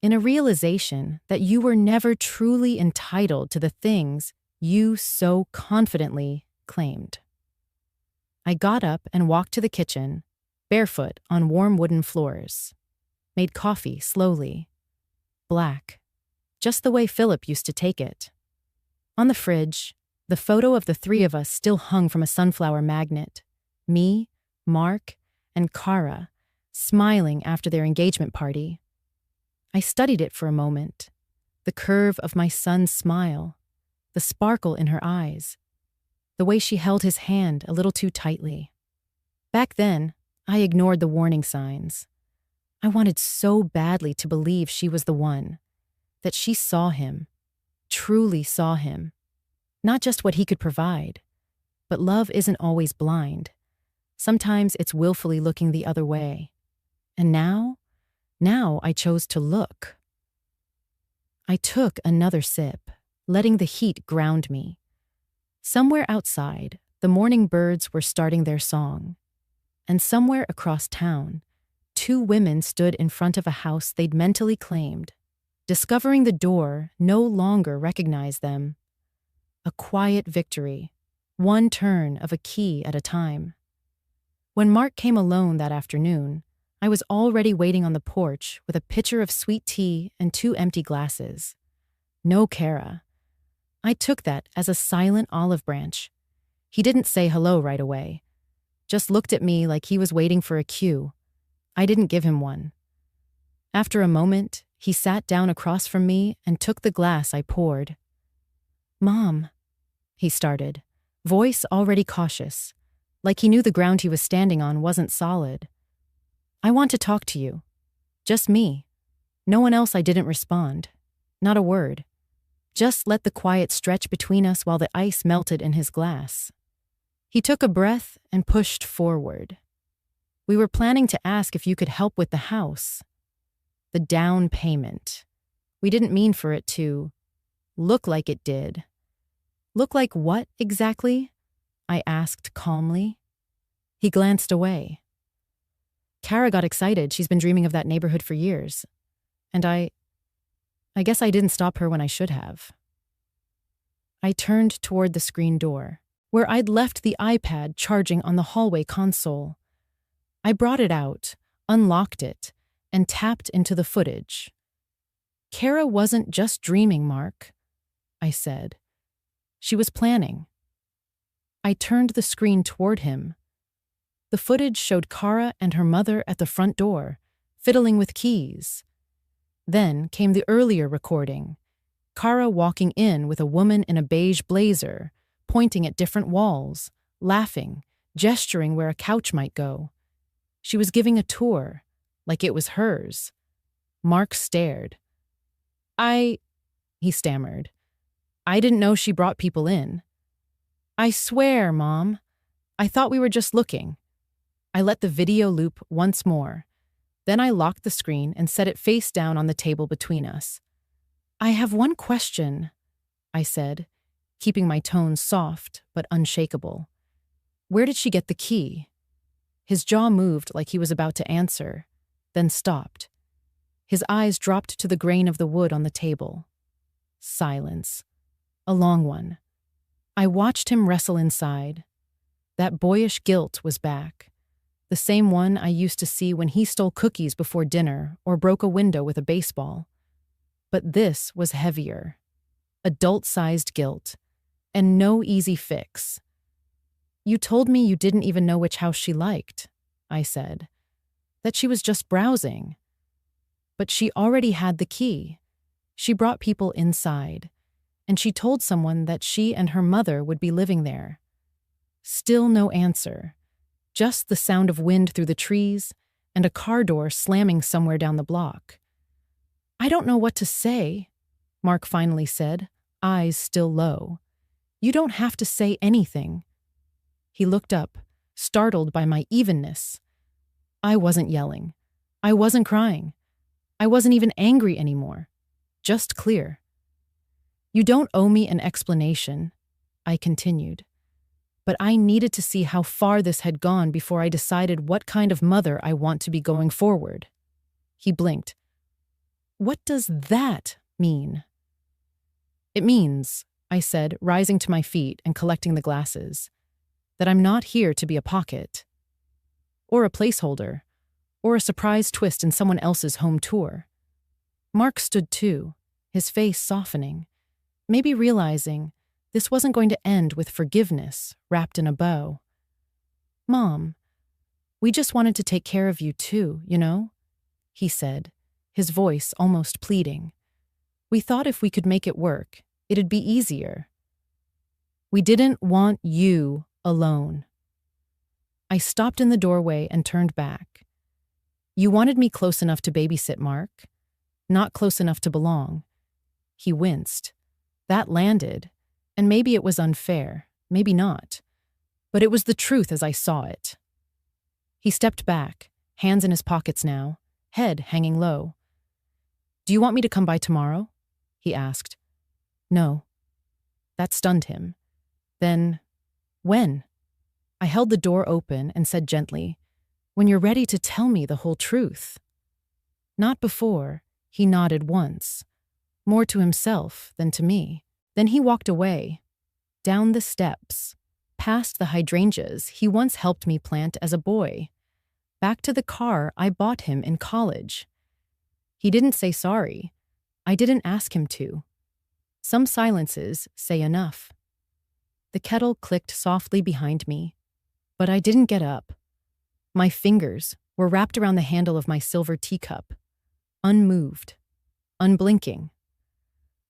In a realization that you were never truly entitled to the things you so confidently claimed. I got up and walked to the kitchen, barefoot on warm wooden floors. Made coffee slowly. Black. Just the way Philip used to take it. On the fridge, the photo of the three of us still hung from a sunflower magnet. Me, Mark, and Kara, smiling after their engagement party. I studied it for a moment. The curve of my son's smile, the sparkle in her eyes, the way she held his hand a little too tightly. Back then, I ignored the warning signs. I wanted so badly to believe she was the one, that she saw him, truly saw him. Not just what he could provide, but love isn't always blind. Sometimes it's willfully looking the other way. And now I chose to look. I took another sip, letting the heat ground me. Somewhere outside, the morning birds were starting their song. And somewhere across town, 2 women stood in front of a house they'd mentally claimed. Discovering the door no longer recognized them. A quiet victory, one turn of a key at a time. When Mark came alone that afternoon, I was already waiting on the porch with a pitcher of sweet tea and 2 empty glasses. No Kara. I took that as a silent olive branch. He didn't say hello right away. Just looked at me like he was waiting for a cue. I didn't give him one. After a moment, he sat down across from me and took the glass I poured. "Mom," he started, voice already cautious, like he knew the ground he was standing on wasn't solid. "I want to talk to you. Just me. No one else." I didn't respond. Not a word. Just let the quiet stretch between us while the ice melted in his glass. He took a breath and pushed forward. "We were planning to ask if you could help with the house. The down payment. We didn't mean for it to look like it did." "Look like what exactly?" I asked calmly. He glanced away. "Kara got excited. She's been dreaming of that neighborhood for years. And I guess I didn't stop her when I should have." I turned toward the screen door, where I'd left the iPad charging on the hallway console. I brought it out, unlocked it, and tapped into the footage. "Kara wasn't just dreaming, Mark," I said. "She was planning." I turned the screen toward him. The footage showed Kara and her mother at the front door, fiddling with keys. Then came the earlier recording, Kara walking in with a woman in a beige blazer, pointing at different walls, laughing, gesturing where a couch might go. She was giving a tour, like it was hers. Mark stared. He stammered. "I didn't know she brought people in." "I swear, Mom. I thought we were just looking." I let the video loop once more. Then I locked the screen and set it face down on the table between us. "I have one question," I said, keeping my tone soft but unshakable. "Where did she get the key?" His jaw moved like he was about to answer, then stopped. His eyes dropped to the grain of the wood on the table. Silence. A long one. I watched him wrestle inside. That boyish guilt was back. The same one I used to see when he stole cookies before dinner or broke a window with a baseball. But this was heavier. Adult-sized guilt. And no easy fix. "You told me you didn't even know which house she liked," I said. "That she was just browsing." But she already had the key. She brought people inside. And she told someone that she and her mother would be living there. Still no answer. Just the sound of wind through the trees and a car door slamming somewhere down the block. "I don't know what to say," Mark finally said, eyes still low. "You don't have to say anything." He looked up, startled by my evenness. I wasn't yelling. I wasn't crying. I wasn't even angry anymore. Just clear. "You don't owe me an explanation," I continued. But I needed to see how far this had gone before I decided what kind of mother I want to be going forward. He blinked. "What does that mean?" "It means," I said, rising to my feet and collecting the glasses, "that I'm not here to be a pocket. Or a placeholder. Or a surprise twist in someone else's home tour." Mark stood too, his face softening, maybe realizing this wasn't going to end with forgiveness wrapped in a bow. "Mom, we just wanted to take care of you too, you know?" he said, his voice almost pleading. "We thought if we could make it work, it'd be easier. We didn't want you alone." I stopped in the doorway and turned back. "You wanted me close enough to babysit Mark, not close enough to belong." He winced. That landed, and maybe it was unfair, maybe not. But it was the truth as I saw it. He stepped back, hands in his pockets now, head hanging low. "Do you want me to come by tomorrow?" he asked. "No." That stunned him. "Then, when?" I held the door open and said gently, "When you're ready to tell me the whole truth." "Not before," he nodded once, more to himself than to me. Then he walked away, down the steps, past the hydrangeas he once helped me plant as a boy, back to the car I bought him in college. He didn't say sorry. I didn't ask him to. Some silences say enough. The kettle clicked softly behind me, but I didn't get up. My fingers were wrapped around the handle of my silver teacup. unmoved, unblinking.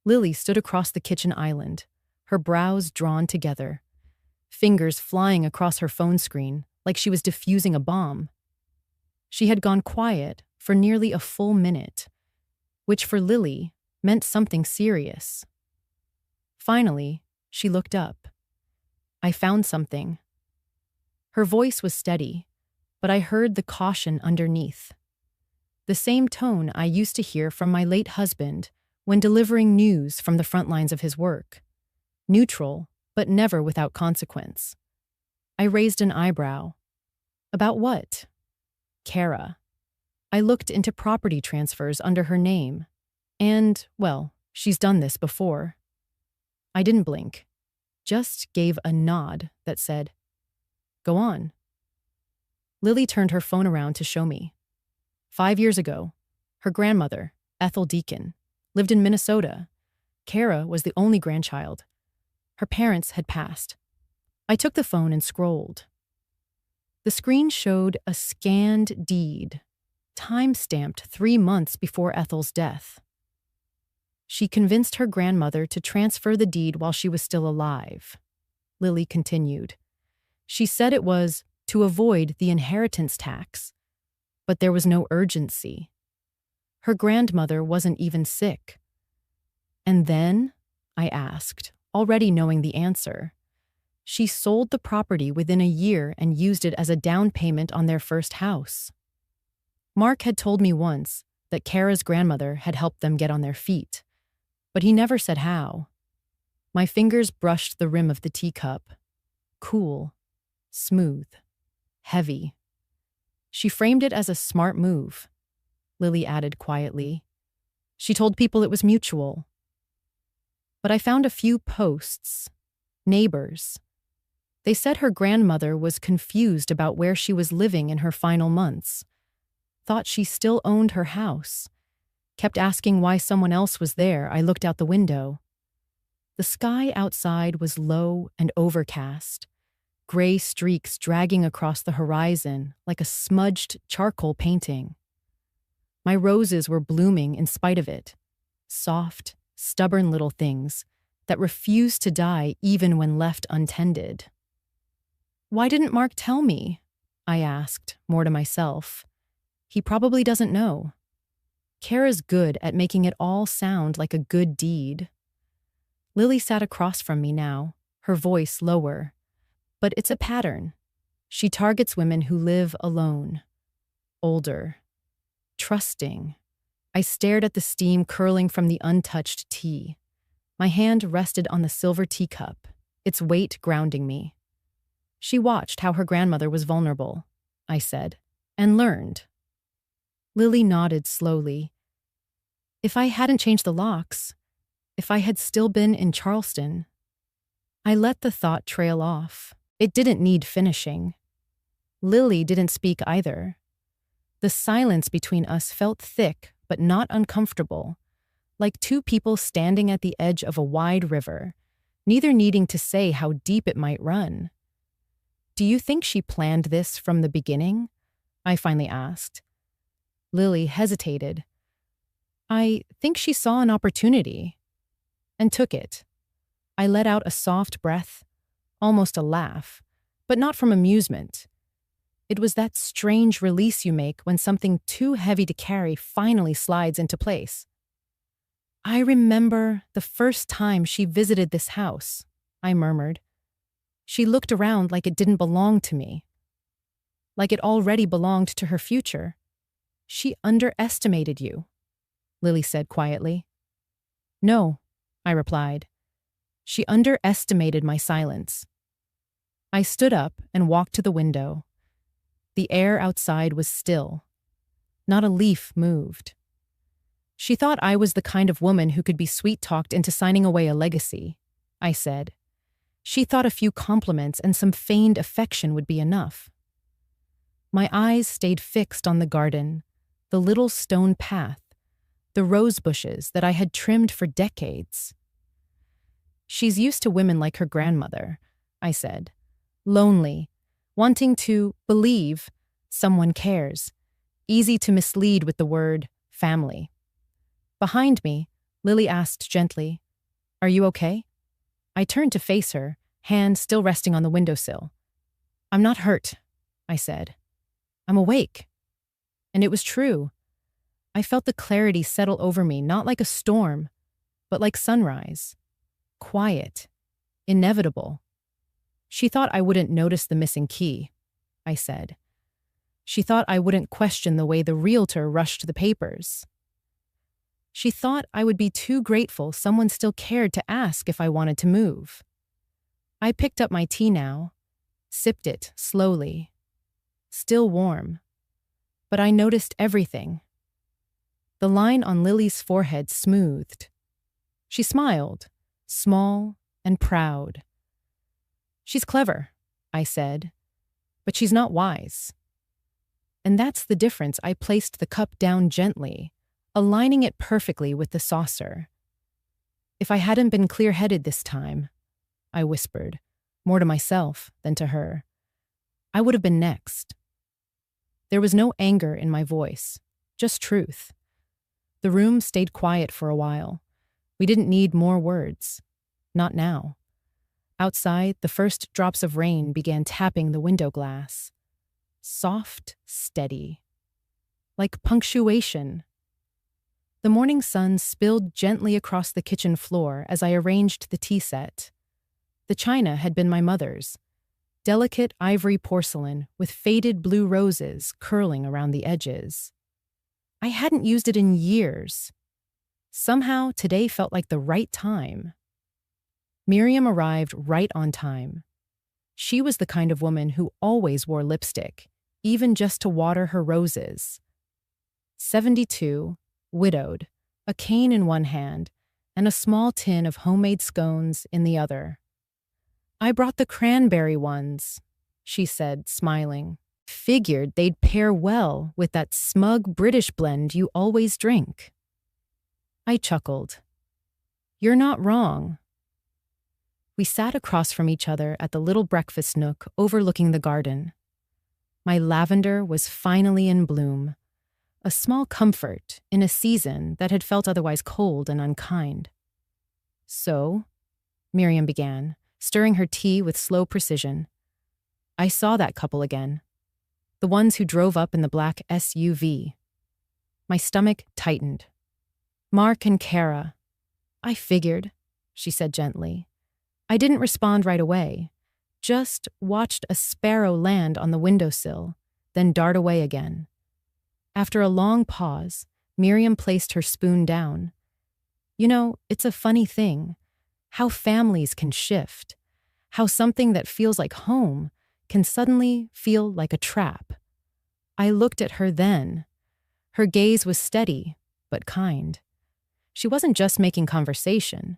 Lily stood across the kitchen island, her brows drawn together, fingers flying across her phone screen like she was defusing a bomb. She had gone quiet for nearly a full minute, which for Lily meant something serious. Finally, she looked up. "I found something." Her voice was steady, but I heard the caution underneath. The same tone I used to hear from my late husband when delivering news from the front lines of his work. Neutral, but never without consequence. I raised an eyebrow. "About what?" "Kara." I looked into property transfers under her name. And, well, she's done this before. I didn't blink, just gave a nod that said, "Go on." Lily turned her phone around to show me. 5 years ago, her grandmother, Ethel Deacon, lived in Minnesota. Kara was the only grandchild. Her parents had passed. I took the phone and scrolled. The screen showed a scanned deed, time-stamped 3 months before Ethel's death. She convinced her grandmother to transfer the deed while she was still alive. Lily continued. She said it was to avoid the inheritance tax, but there was no urgency. Her grandmother wasn't even sick. "And then?" I asked, already knowing the answer. "She sold the property within a year and used it as a down payment on their first house." Mark had told me once that Kara's grandmother had helped them get on their feet, but he never said how. My fingers brushed the rim of the teacup. Cool, smooth, heavy. "She framed it as a smart move," Lily added quietly. "She told people it was mutual." But I found a few posts. Neighbors. They said her grandmother was confused about where she was living in her final months. Thought she still owned her house. Kept asking why someone else was there. I looked out the window. The sky outside was low and overcast, gray streaks dragging across the horizon like a smudged charcoal painting. My roses were blooming in spite of it, soft, stubborn little things that refused to die even when left untended. "Why didn't Mark tell me?" I asked, more to myself. He probably doesn't know. Kara's good at making it all sound like a good deed. Lily sat across from me now, her voice lower. But it's a pattern. She targets women who live alone, older, trusting. I stared at the steam curling from the untouched tea. My hand rested on the silver teacup, its weight grounding me. "She watched how her grandmother was vulnerable," I said, "and learned." Lily nodded slowly. "If I hadn't changed the locks, if I had still been in Charleston." I let the thought trail off. It didn't need finishing. Lily didn't speak either. The silence between us felt thick but not uncomfortable, like two people standing at the edge of a wide river, neither needing to say how deep it might run. "Do you think she planned this from the beginning?" I finally asked. Lily hesitated. "I think she saw an opportunity and took it." I let out a soft breath, almost a laugh, but not from amusement. It was that strange release you make when something too heavy to carry finally slides into place. "I remember the first time she visited this house," I murmured. "She looked around like it didn't belong to me, like it already belonged to her future." "She underestimated you," Lily said quietly. "No," I replied. "She underestimated my silence." I stood up and walked to the window. The air outside was still. Not a leaf moved. "She thought I was the kind of woman who could be sweet-talked into signing away a legacy," I said. "She thought a few compliments and some feigned affection would be enough." My eyes stayed fixed on the garden, the little stone path, the rose bushes that I had trimmed for decades. "She's used to women like her grandmother," I said. "Lonely, wanting to believe someone cares, easy to mislead with the word family. Behind me, Lily asked gently, "Are you okay?" I turned to face her, hand still resting on the windowsill. "I'm not hurt," I said. "I'm awake." And it was true. I felt the clarity settle over me, not like a storm, but like sunrise. Quiet. Inevitable. "She thought I wouldn't notice the missing key," I said. "She thought I wouldn't question the way the realtor rushed the papers. She thought I would be too grateful someone still cared to ask if I wanted to move." I picked up my tea now, sipped it slowly. Still warm. But I noticed everything. The line on Lily's forehead smoothed. She smiled, small and proud. "She's clever," I said, "but she's not wise." And that's the difference. I placed the cup down gently, aligning it perfectly with the saucer. "If I hadn't been clear-headed this time," I whispered, more to myself than to her, "I would have been next." There was no anger in my voice, just truth. The room stayed quiet for a while. We didn't need more words. Not now. Outside, the first drops of rain began tapping the window glass. Soft, steady. Like punctuation. The morning sun spilled gently across the kitchen floor as I arranged the tea set. The china had been my mother's. Delicate ivory porcelain with faded blue roses curling around the edges. I hadn't used it in years. Somehow, today felt like the right time. Miriam arrived right on time. She was the kind of woman who always wore lipstick, even just to water her roses. 72, widowed, a cane in one hand, and a small tin of homemade scones in the other. "I brought the cranberry ones," she said, smiling. "Figured they'd pair well with that smug British blend you always drink." I chuckled. "You're not wrong." We sat across from each other at the little breakfast nook overlooking the garden. My lavender was finally in bloom, a small comfort in a season that had felt otherwise cold and unkind. "So," Miriam began, stirring her tea with slow precision, "I saw that couple again. The ones who drove up in the black SUV. My stomach tightened. Mark and Kara. I figured," she said gently. I didn't respond right away, just watched a sparrow land on the windowsill, then dart away again. After a long pause, Miriam placed her spoon down. "You know, it's a funny thing, how families can shift, how something that feels like home can suddenly feel like a trap." I looked at her then. Her gaze was steady, but kind. She wasn't just making conversation.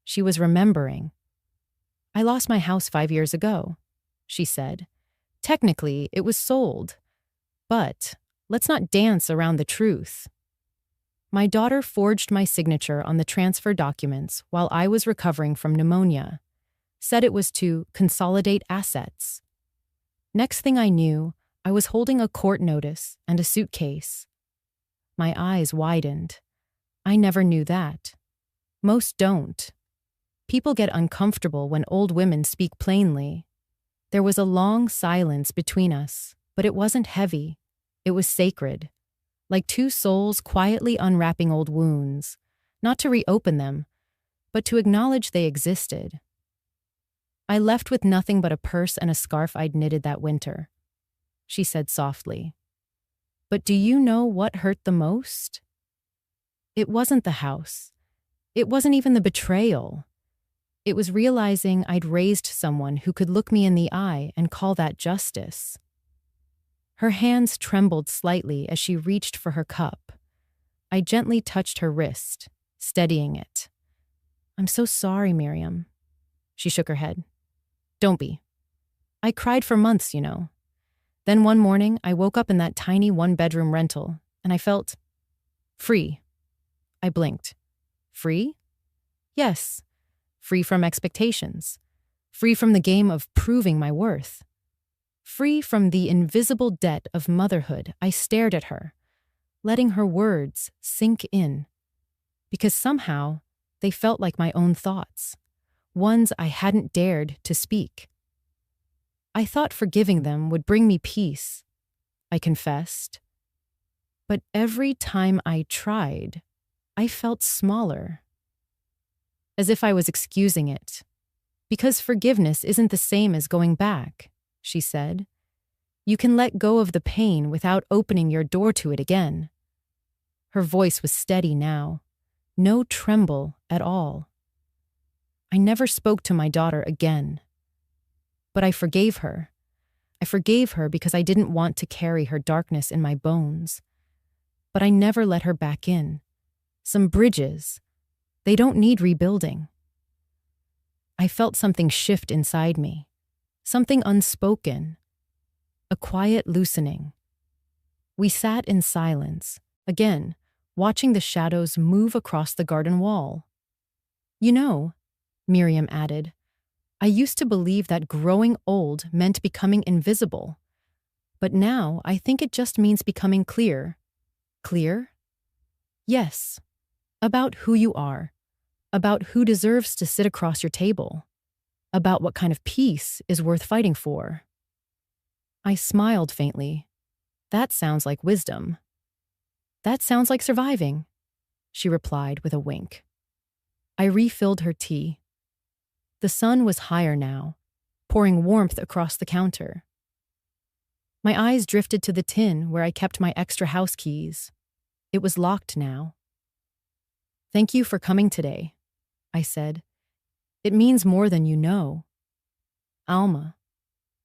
She was remembering. "I lost my house 5 years ago," she said. "Technically, it was sold. But let's not dance around the truth. My daughter forged my signature on the transfer documents while I was recovering from pneumonia. Said it was to consolidate assets. Next thing I knew, I was holding a court notice and a suitcase. My eyes widened. I never knew that. Most don't. People get uncomfortable when old women speak plainly. There was a long silence between us, but it wasn't heavy. It was sacred. Like two souls quietly unwrapping old wounds, not to reopen them, but to acknowledge they existed. I left with nothing but a purse and a scarf I'd knitted that winter, she said softly. But do you know what hurt the most? It wasn't the house. It wasn't even the betrayal. It was realizing I'd raised someone who could look me in the eye and call that justice. Her hands trembled slightly as she reached for her cup. I gently touched her wrist, steadying it. "I'm so sorry, Miriam." She shook her head. "Don't be. I cried for months, you know. Then one morning, I woke up in that tiny one-bedroom rental, and I felt free." I blinked. "Free?" "Yes. Free from expectations. Free from the game of proving my worth. Free from the invisible debt of motherhood." I stared at her. letting her words sink in, because somehow they felt like my own thoughts, ones I hadn't dared to speak. I thought forgiving them would bring me peace, I confessed. But every time I tried, I felt smaller, as if I was excusing it. Because forgiveness isn't the same as going back, she said. You can let go of the pain without opening your door to it again. Her voice was steady now, no tremble at all. I never spoke to my daughter again. But I forgave her. I forgave her because I didn't want to carry her darkness in my bones. But I never let her back in. Some bridges, they don't need rebuilding. I felt something shift inside me, something unspoken, a quiet loosening. We sat in silence, again, watching the shadows move across the garden wall. You know, Miriam added, I used to believe that growing old meant becoming invisible. But now I think it just means becoming clear. Clear? Yes. About who you are. About who deserves to sit across your table. About what kind of peace is worth fighting for. I smiled faintly. That sounds like wisdom. That sounds like surviving, she replied with a wink. I refilled her tea. The sun was higher now, pouring warmth across the counter. My eyes drifted to the tin where I kept my extra house keys. It was locked now. Thank you for coming today, I said. It means more than you know. Alma,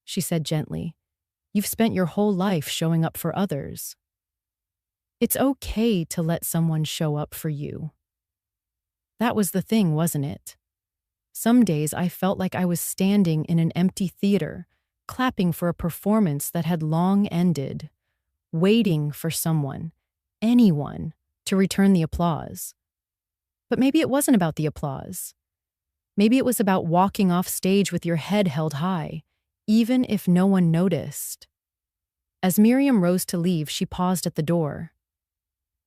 she said gently, you've spent your whole life showing up for others. It's okay to let someone show up for you. That was the thing, wasn't it? Some days I felt like I was standing in an empty theater, clapping for a performance that had long ended, waiting for someone, anyone, to return the applause. But maybe it wasn't about the applause. Maybe it was about walking off stage with your head held high, even if no one noticed. As Miriam rose to leave, she paused at the door.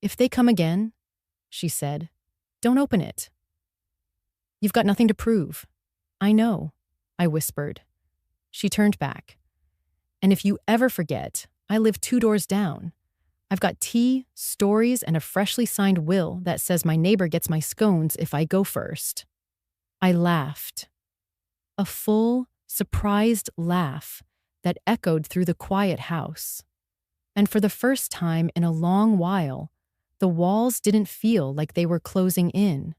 If they come again, she said, don't open it. You've got nothing to prove. I know, I whispered. She turned back. And if you ever forget, I live 2 doors down. I've got tea, stories, and a freshly signed will that says my neighbor gets my scones if I go first. I laughed. A full, surprised laugh that echoed through the quiet house. And for the first time in a long while, the walls didn't feel like they were closing in.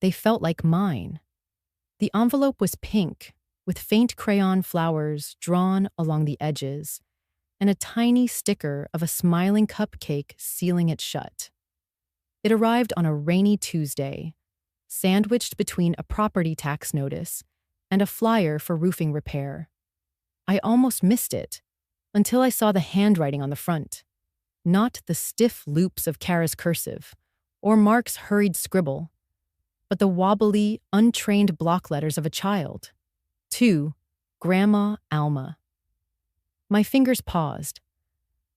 They felt like mine. The envelope was pink, with faint crayon flowers drawn along the edges, and a tiny sticker of a smiling cupcake sealing it shut. It arrived on a rainy Tuesday, sandwiched between a property tax notice and a flyer for roofing repair. I almost missed it until I saw the handwriting on the front, not the stiff loops of Kara's cursive or Mark's hurried scribble, but the wobbly, untrained block letters of a child. To Grandma Alma. My fingers paused.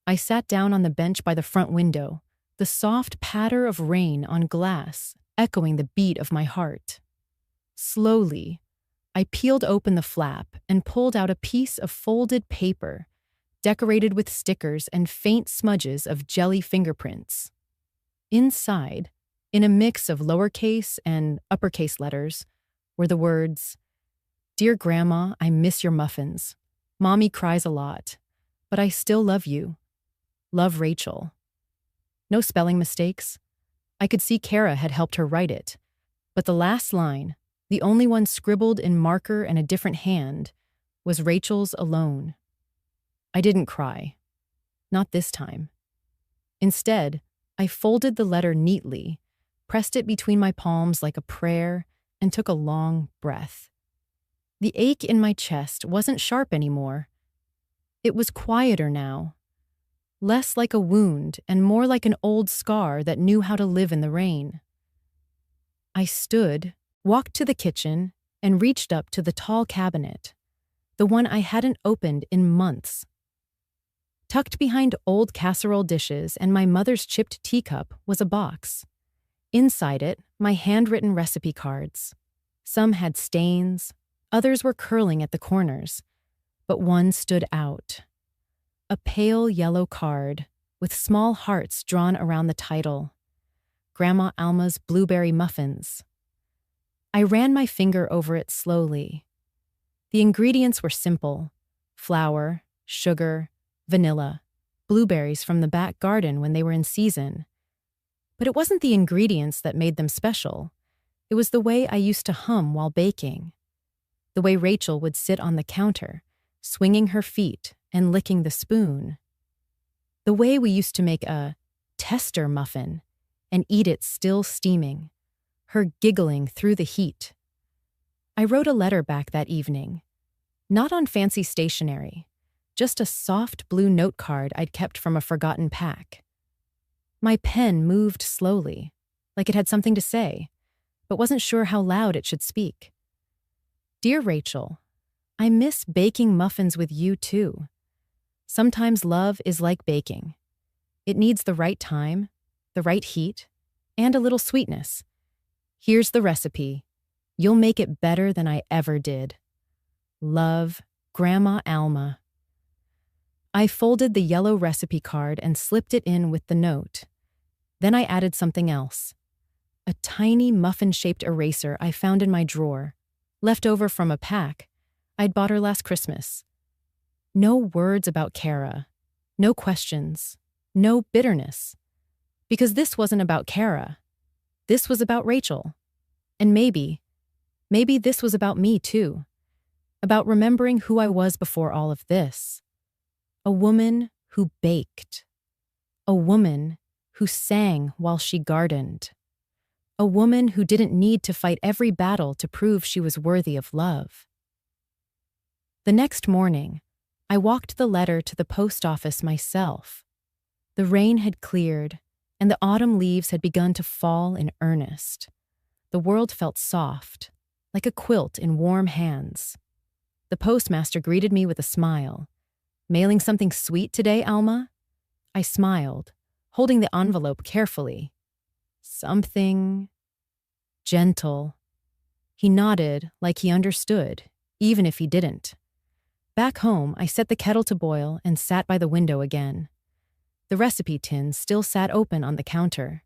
I sat down on the bench by the front window, the soft patter of rain on glass echoing the beat of my heart. Slowly, I peeled open the flap and pulled out a piece of folded paper, decorated with stickers and faint smudges of jelly fingerprints. Inside, in a mix of lowercase and uppercase letters, were the words, Dear Grandma, I miss your muffins. Mommy cries a lot, but I still love you. Love, Rachel. No spelling mistakes. I could see Kara had helped her write it, but the last line, the only one scribbled in marker and a different hand, was Rachel's alone. I didn't cry. Not this time. Instead, I folded the letter neatly, pressed it between my palms like a prayer, and took a long breath. The ache in my chest wasn't sharp anymore. It was quieter now, less like a wound and more like an old scar that knew how to live in the rain. I stood, walked to the kitchen, and reached up to the tall cabinet, the one I hadn't opened in months. Tucked behind old casserole dishes and my mother's chipped teacup was a box. Inside it, my handwritten recipe cards. Some had stains, others were curling at the corners, but one stood out. A pale yellow card with small hearts drawn around the title, Grandma Alma's Blueberry Muffins. I ran my finger over it slowly. The ingredients were simple: flour, sugar, vanilla, blueberries from the back garden when they were in season. But it wasn't the ingredients that made them special. It was the way I used to hum while baking. The way Rachel would sit on the counter, swinging her feet and licking the spoon. The way we used to make a tester muffin and eat it still steaming, her giggling through the heat. I wrote a letter back that evening, not on fancy stationery, just a soft blue note card I'd kept from a forgotten pack. My pen moved slowly, like it had something to say, but wasn't sure how loud it should speak. Dear Rachel, I miss baking muffins with you too. Sometimes love is like baking. It needs the right time, the right heat, and a little sweetness. Here's the recipe. You'll make it better than I ever did. Love, Grandma Alma. I folded the yellow recipe card and slipped it in with the note. Then I added something else. A tiny muffin-shaped eraser I found in my drawer, left over from a pack I'd bought her last Christmas. No words about Kara. No questions. No bitterness. Because this wasn't about Kara. This was about Rachel. And maybe this was about me too. About remembering who I was before all of this. A woman who baked. A woman who sang while she gardened. A woman who didn't need to fight every battle to prove she was worthy of love. The next morning, I walked the letter to the post office myself. The rain had cleared, and the autumn leaves had begun to fall in earnest. The world felt soft, like a quilt in warm hands. The postmaster greeted me with a smile. "Mailing something sweet today, Alma?" I smiled, holding the envelope carefully. Something gentle. He nodded like he understood, even if he didn't. Back home, I set the kettle to boil and sat by the window again. The recipe tin still sat open on the counter.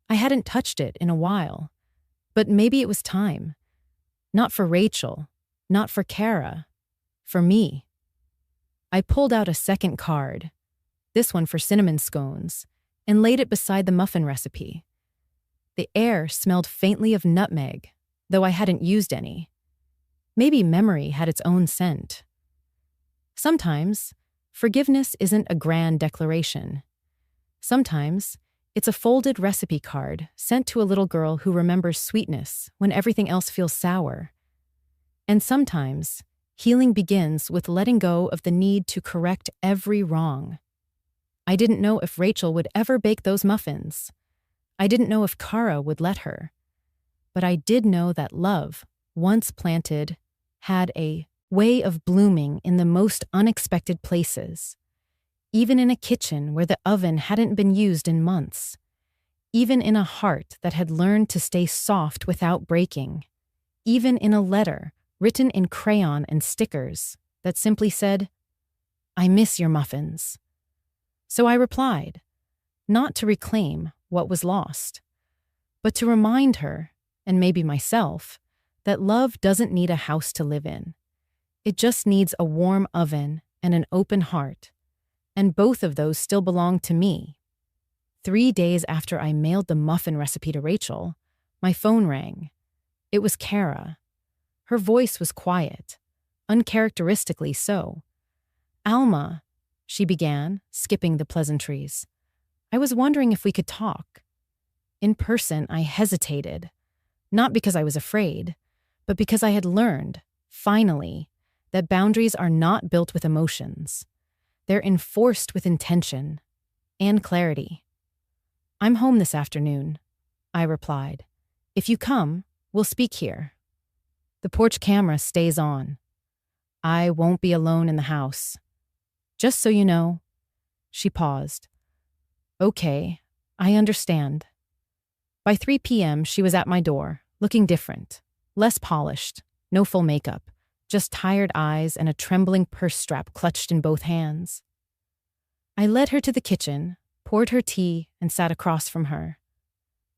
I hadn't touched it in a while. But maybe it was time. Not for Rachel, not for Kara, for me. I pulled out a second card, this one for cinnamon scones, and laid it beside the muffin recipe. The air smelled faintly of nutmeg, though I hadn't used any. Maybe memory had its own scent. Sometimes, forgiveness isn't a grand declaration. Sometimes, it's a folded recipe card sent to a little girl who remembers sweetness when everything else feels sour. And sometimes, healing begins with letting go of the need to correct every wrong. I didn't know if Rachel would ever bake those muffins. I didn't know if Kara would let her. But I did know that love, once planted, had a way of blooming in the most unexpected places. Even in a kitchen where the oven hadn't been used in months. Even in a heart that had learned to stay soft without breaking. Even in a letter written in crayon and stickers that simply said, "I miss your muffins." So I replied, not to reclaim what was lost, but to remind her, and maybe myself, that love doesn't need a house to live in. It just needs a warm oven and an open heart, and both of those still belong to me. 3 days after I mailed the muffin recipe to Rachel, my phone rang. It was Kara. Her voice was quiet, uncharacteristically so. "Alma," she began, skipping the pleasantries. "I was wondering if we could talk." In person, I hesitated, not because I was afraid, but because I had learned, finally, that boundaries are not built with emotions. They're enforced with intention and clarity. "I'm home this afternoon," I replied. "If you come, we'll speak here. The porch camera stays on. I won't be alone in the house. Just so you know, She paused. Okay, I understand. By 3 p.m., she was at my door, looking different, less polished, no full makeup, just tired eyes and a trembling purse strap clutched in both hands. I led her to the kitchen, poured her tea, and sat across from her.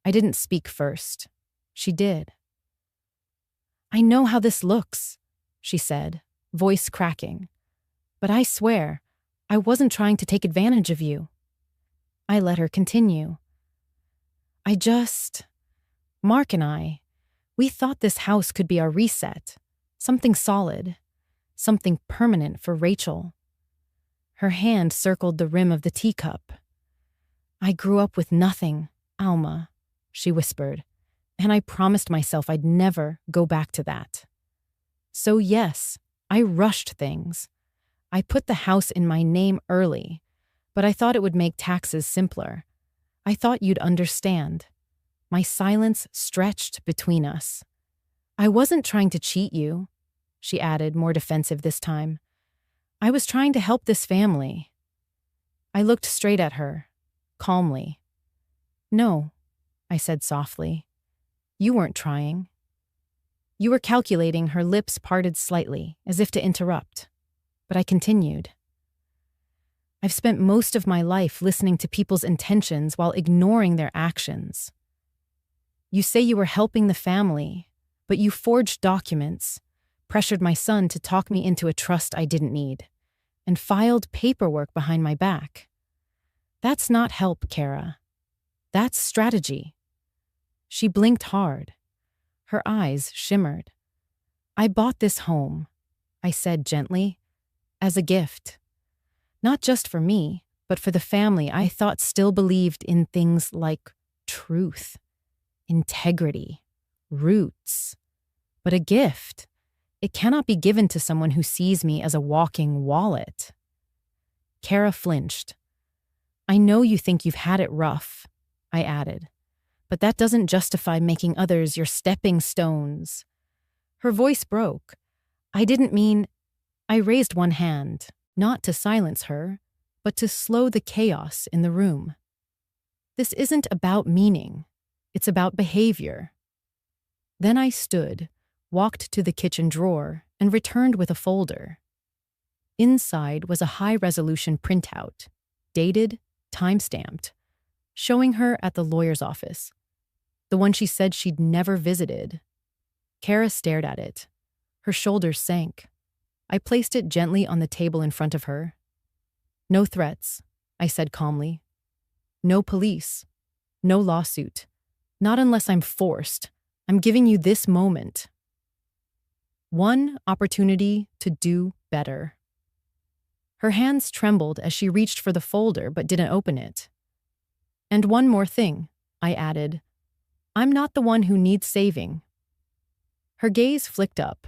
I didn't speak first. She did. I know how this looks, she said, voice cracking. But I swear, I wasn't trying to take advantage of you. I let her continue. Mark and I, we thought this house could be our reset, something solid, something permanent for Rachel. Her hand circled the rim of the teacup. I grew up with nothing, Alma, she whispered, and I promised myself I'd never go back to that. So yes, I rushed things. I put the house in my name early, but I thought it would make taxes simpler. I thought you'd understand. My silence stretched between us. I wasn't trying to cheat you, she added, more defensive this time. I was trying to help this family. I looked straight at her, calmly. No, I said softly. You weren't trying. You were calculating. Her lips parted slightly, as if to interrupt. But I continued. I've spent most of my life listening to people's intentions while ignoring their actions. You say you were helping the family, but you forged documents, pressured my son to talk me into a trust I didn't need, and filed paperwork behind my back. That's not help, Kara. That's strategy. She blinked hard. Her eyes shimmered. I bought this home, I said gently, as a gift. Not just for me, but for the family I thought still believed in things like truth, integrity, roots. But a gift, it cannot be given to someone who sees me as a walking wallet. Kara flinched. I know you think you've had it rough, I added, but that doesn't justify making others your stepping stones. Her voice broke. I didn't mean... I raised one hand, not to silence her, but to slow the chaos in the room. This isn't about meaning. It's about behavior. Then I stood, walked to the kitchen drawer, and returned with a folder. Inside was a high-resolution printout, dated, time-stamped, showing her at the lawyer's office, the one she said she'd never visited. Kara stared at it. Her shoulders sank. I placed it gently on the table in front of her. No threats, I said calmly. No police. No lawsuit. Not unless I'm forced. I'm giving you this moment. One opportunity to do better. Her hands trembled as she reached for the folder but didn't open it. And one more thing, I added. I'm not the one who needs saving. Her gaze flicked up.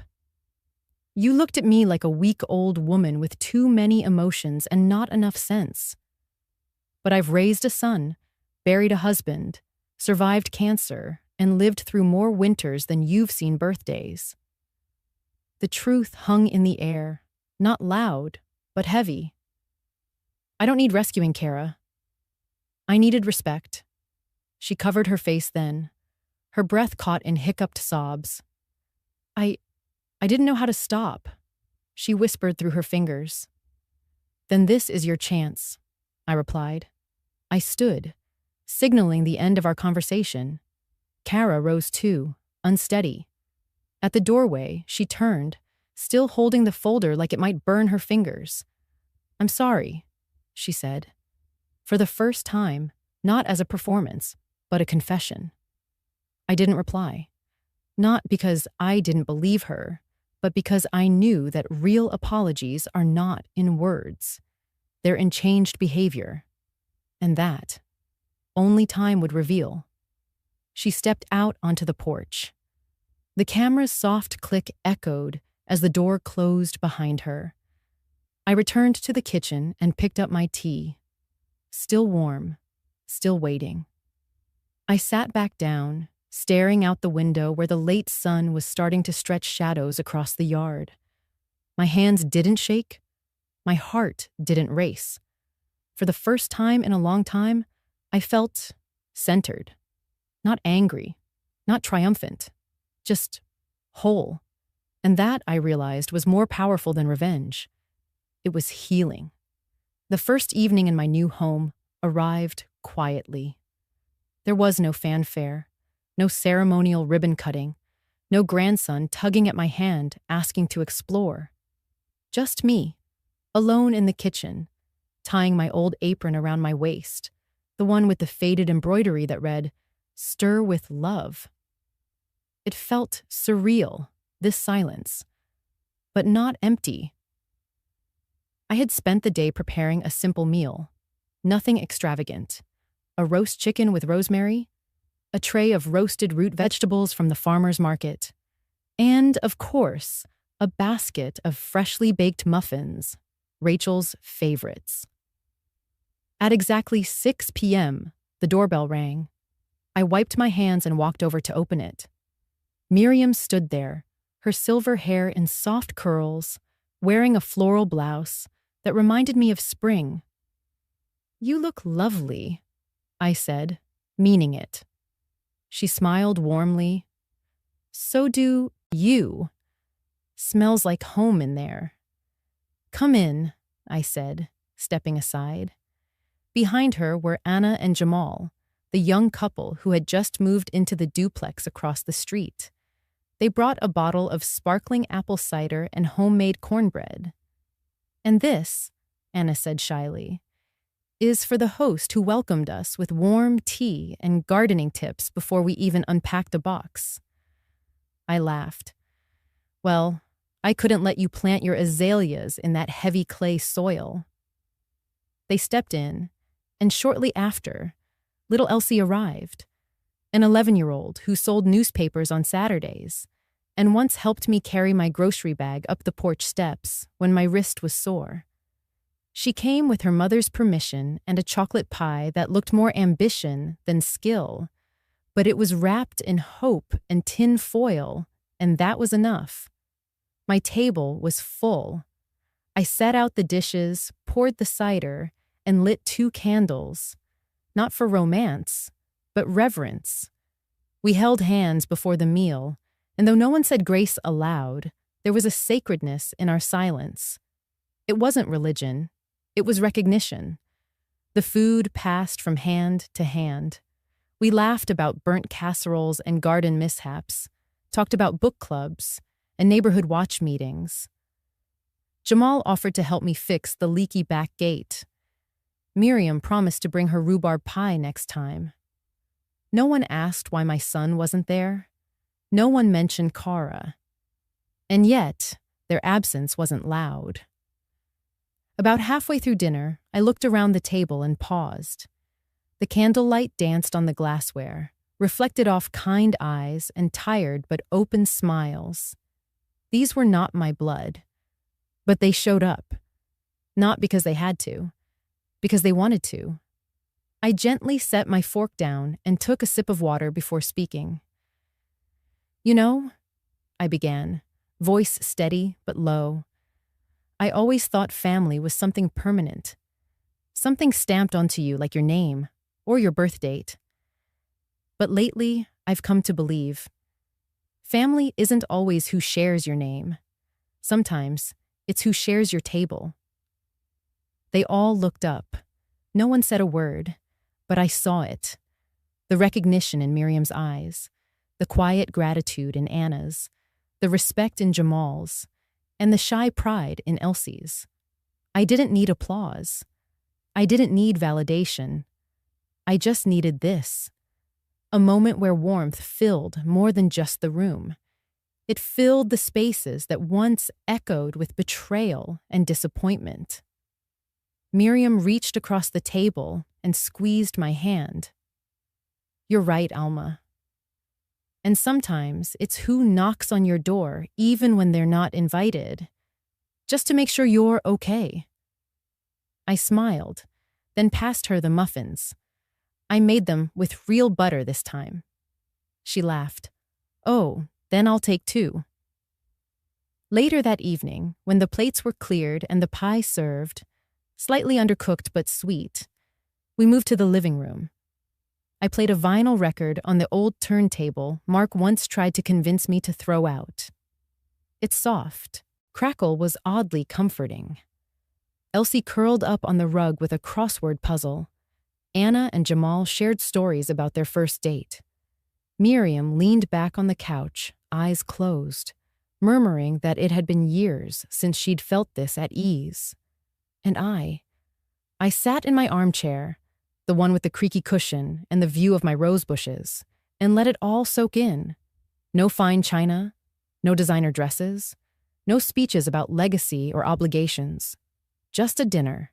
You looked at me like a weak old woman with too many emotions and not enough sense. But I've raised a son, buried a husband, survived cancer, and lived through more winters than you've seen birthdays. The truth hung in the air, not loud, but heavy. I don't need rescuing, Kara. I needed respect. She covered her face then. Her breath caught in hiccuped sobs. I didn't know how to stop, she whispered through her fingers. Then this is your chance, I replied. I stood, signaling the end of our conversation. Kara rose too, unsteady. At the doorway, she turned, still holding the folder like it might burn her fingers. I'm sorry, she said. For the first time, not as a performance, but a confession. I didn't reply. Not because I didn't believe her, but because I knew that real apologies are not in words. They're in changed behavior. And that only time would reveal. She stepped out onto the porch. The camera's soft click echoed as the door closed behind her. I returned to the kitchen and picked up my tea. Still warm, still waiting. I sat back down, staring out the window where the late sun was starting to stretch shadows across the yard. My hands didn't shake. My heart didn't race. For the first time in a long time, I felt centered. Not angry, not triumphant, just whole. And that, I realized, was more powerful than revenge. It was healing. The first evening in my new home arrived quietly. There was no fanfare, no ceremonial ribbon cutting, no grandson tugging at my hand asking to explore. Just me, alone in the kitchen, tying my old apron around my waist, the one with the faded embroidery that read, "Stir with love." It felt surreal, this silence, but not empty. I had spent the day preparing a simple meal, nothing extravagant. A roast chicken with rosemary, a tray of roasted root vegetables from the farmer's market, and, of course, a basket of freshly baked muffins, Rachel's favorites. At exactly 6 p.m., the doorbell rang. I wiped my hands and walked over to open it. Miriam stood there, her silver hair in soft curls, wearing a floral blouse that reminded me of spring. "You look lovely," I said, meaning it. She smiled warmly. "So do you. Smells like home in there." "Come in," I said, stepping aside. Behind her were Anna and Jamal, the young couple who had just moved into the duplex across the street. They brought a bottle of sparkling apple cider and homemade cornbread. "And this," Anna said shyly, "is for the host who welcomed us with warm tea and gardening tips before we even unpacked a box." I laughed. "Well, I couldn't let you plant your azaleas in that heavy clay soil." They stepped in, and shortly after, little Elsie arrived, an 11-year-old who sold newspapers on Saturdays and once helped me carry my grocery bag up the porch steps when my wrist was sore. She came with her mother's permission and a chocolate pie that looked more ambition than skill, but it was wrapped in hope and tin foil, and that was enough. My table was full. I set out the dishes, poured the cider, and lit 2 candles, not for romance, but reverence. We held hands before the meal, and though no one said grace aloud, there was a sacredness in our silence. It wasn't religion. It was recognition. The food passed from hand to hand. We laughed about burnt casseroles and garden mishaps, talked about book clubs and neighborhood watch meetings. Jamal offered to help me fix the leaky back gate. Miriam promised to bring her rhubarb pie next time. No one asked why my son wasn't there. No one mentioned Kara. And yet, their absence wasn't loud. About halfway through dinner, I looked around the table and paused. The candlelight danced on the glassware, reflected off kind eyes and tired but open smiles. These were not my blood, but they showed up. Not because they had to, because they wanted to. I gently set my fork down and took a sip of water before speaking. "You know," I began, voice steady but low, "I always thought family was something permanent, something stamped onto you like your name or your birth date. But lately, I've come to believe family isn't always who shares your name. Sometimes it's who shares your table." They all looked up. No one said a word, but I saw it. The recognition in Miriam's eyes, the quiet gratitude in Anna's, the respect in Jamal's, and the shy pride in Elsie's. I didn't need applause. I didn't need validation. I just needed this. A moment where warmth filled more than just the room. It filled the spaces that once echoed with betrayal and disappointment. Miriam reached across the table and squeezed my hand. "You're right, Alma. And sometimes it's who knocks on your door even when they're not invited, just to make sure you're okay." I smiled, then passed her the muffins. I made them with real butter this time. She laughed. "Oh, then I'll take 2. Later that evening, when the plates were cleared and the pie served, slightly undercooked but sweet. We moved to the living room. I played a vinyl record on the old turntable Mark once tried to convince me to throw out. Its soft crackle was oddly comforting. Elsie curled up on the rug with a crossword puzzle. Anna and Jamal shared stories about their first date. Miriam leaned back on the couch, eyes closed, murmuring that it had been years since she'd felt this at ease. And I sat in my armchair, the one with the creaky cushion and the view of my rose bushes, and let it all soak in. No fine china, no designer dresses, no speeches about legacy or obligations. Just a dinner.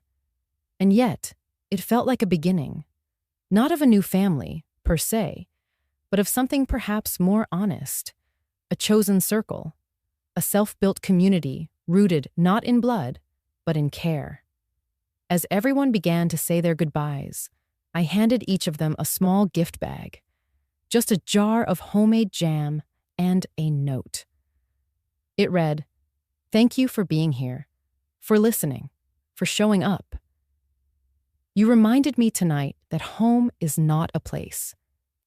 And yet, it felt like a beginning. Not of a new family, per se, but of something perhaps more honest. A chosen circle. A self-built community rooted not in blood, but in care. As everyone began to say their goodbyes, I handed each of them a small gift bag. Just a jar of homemade jam and a note. It read, "Thank you for being here, for listening, for showing up. You reminded me tonight that home is not a place.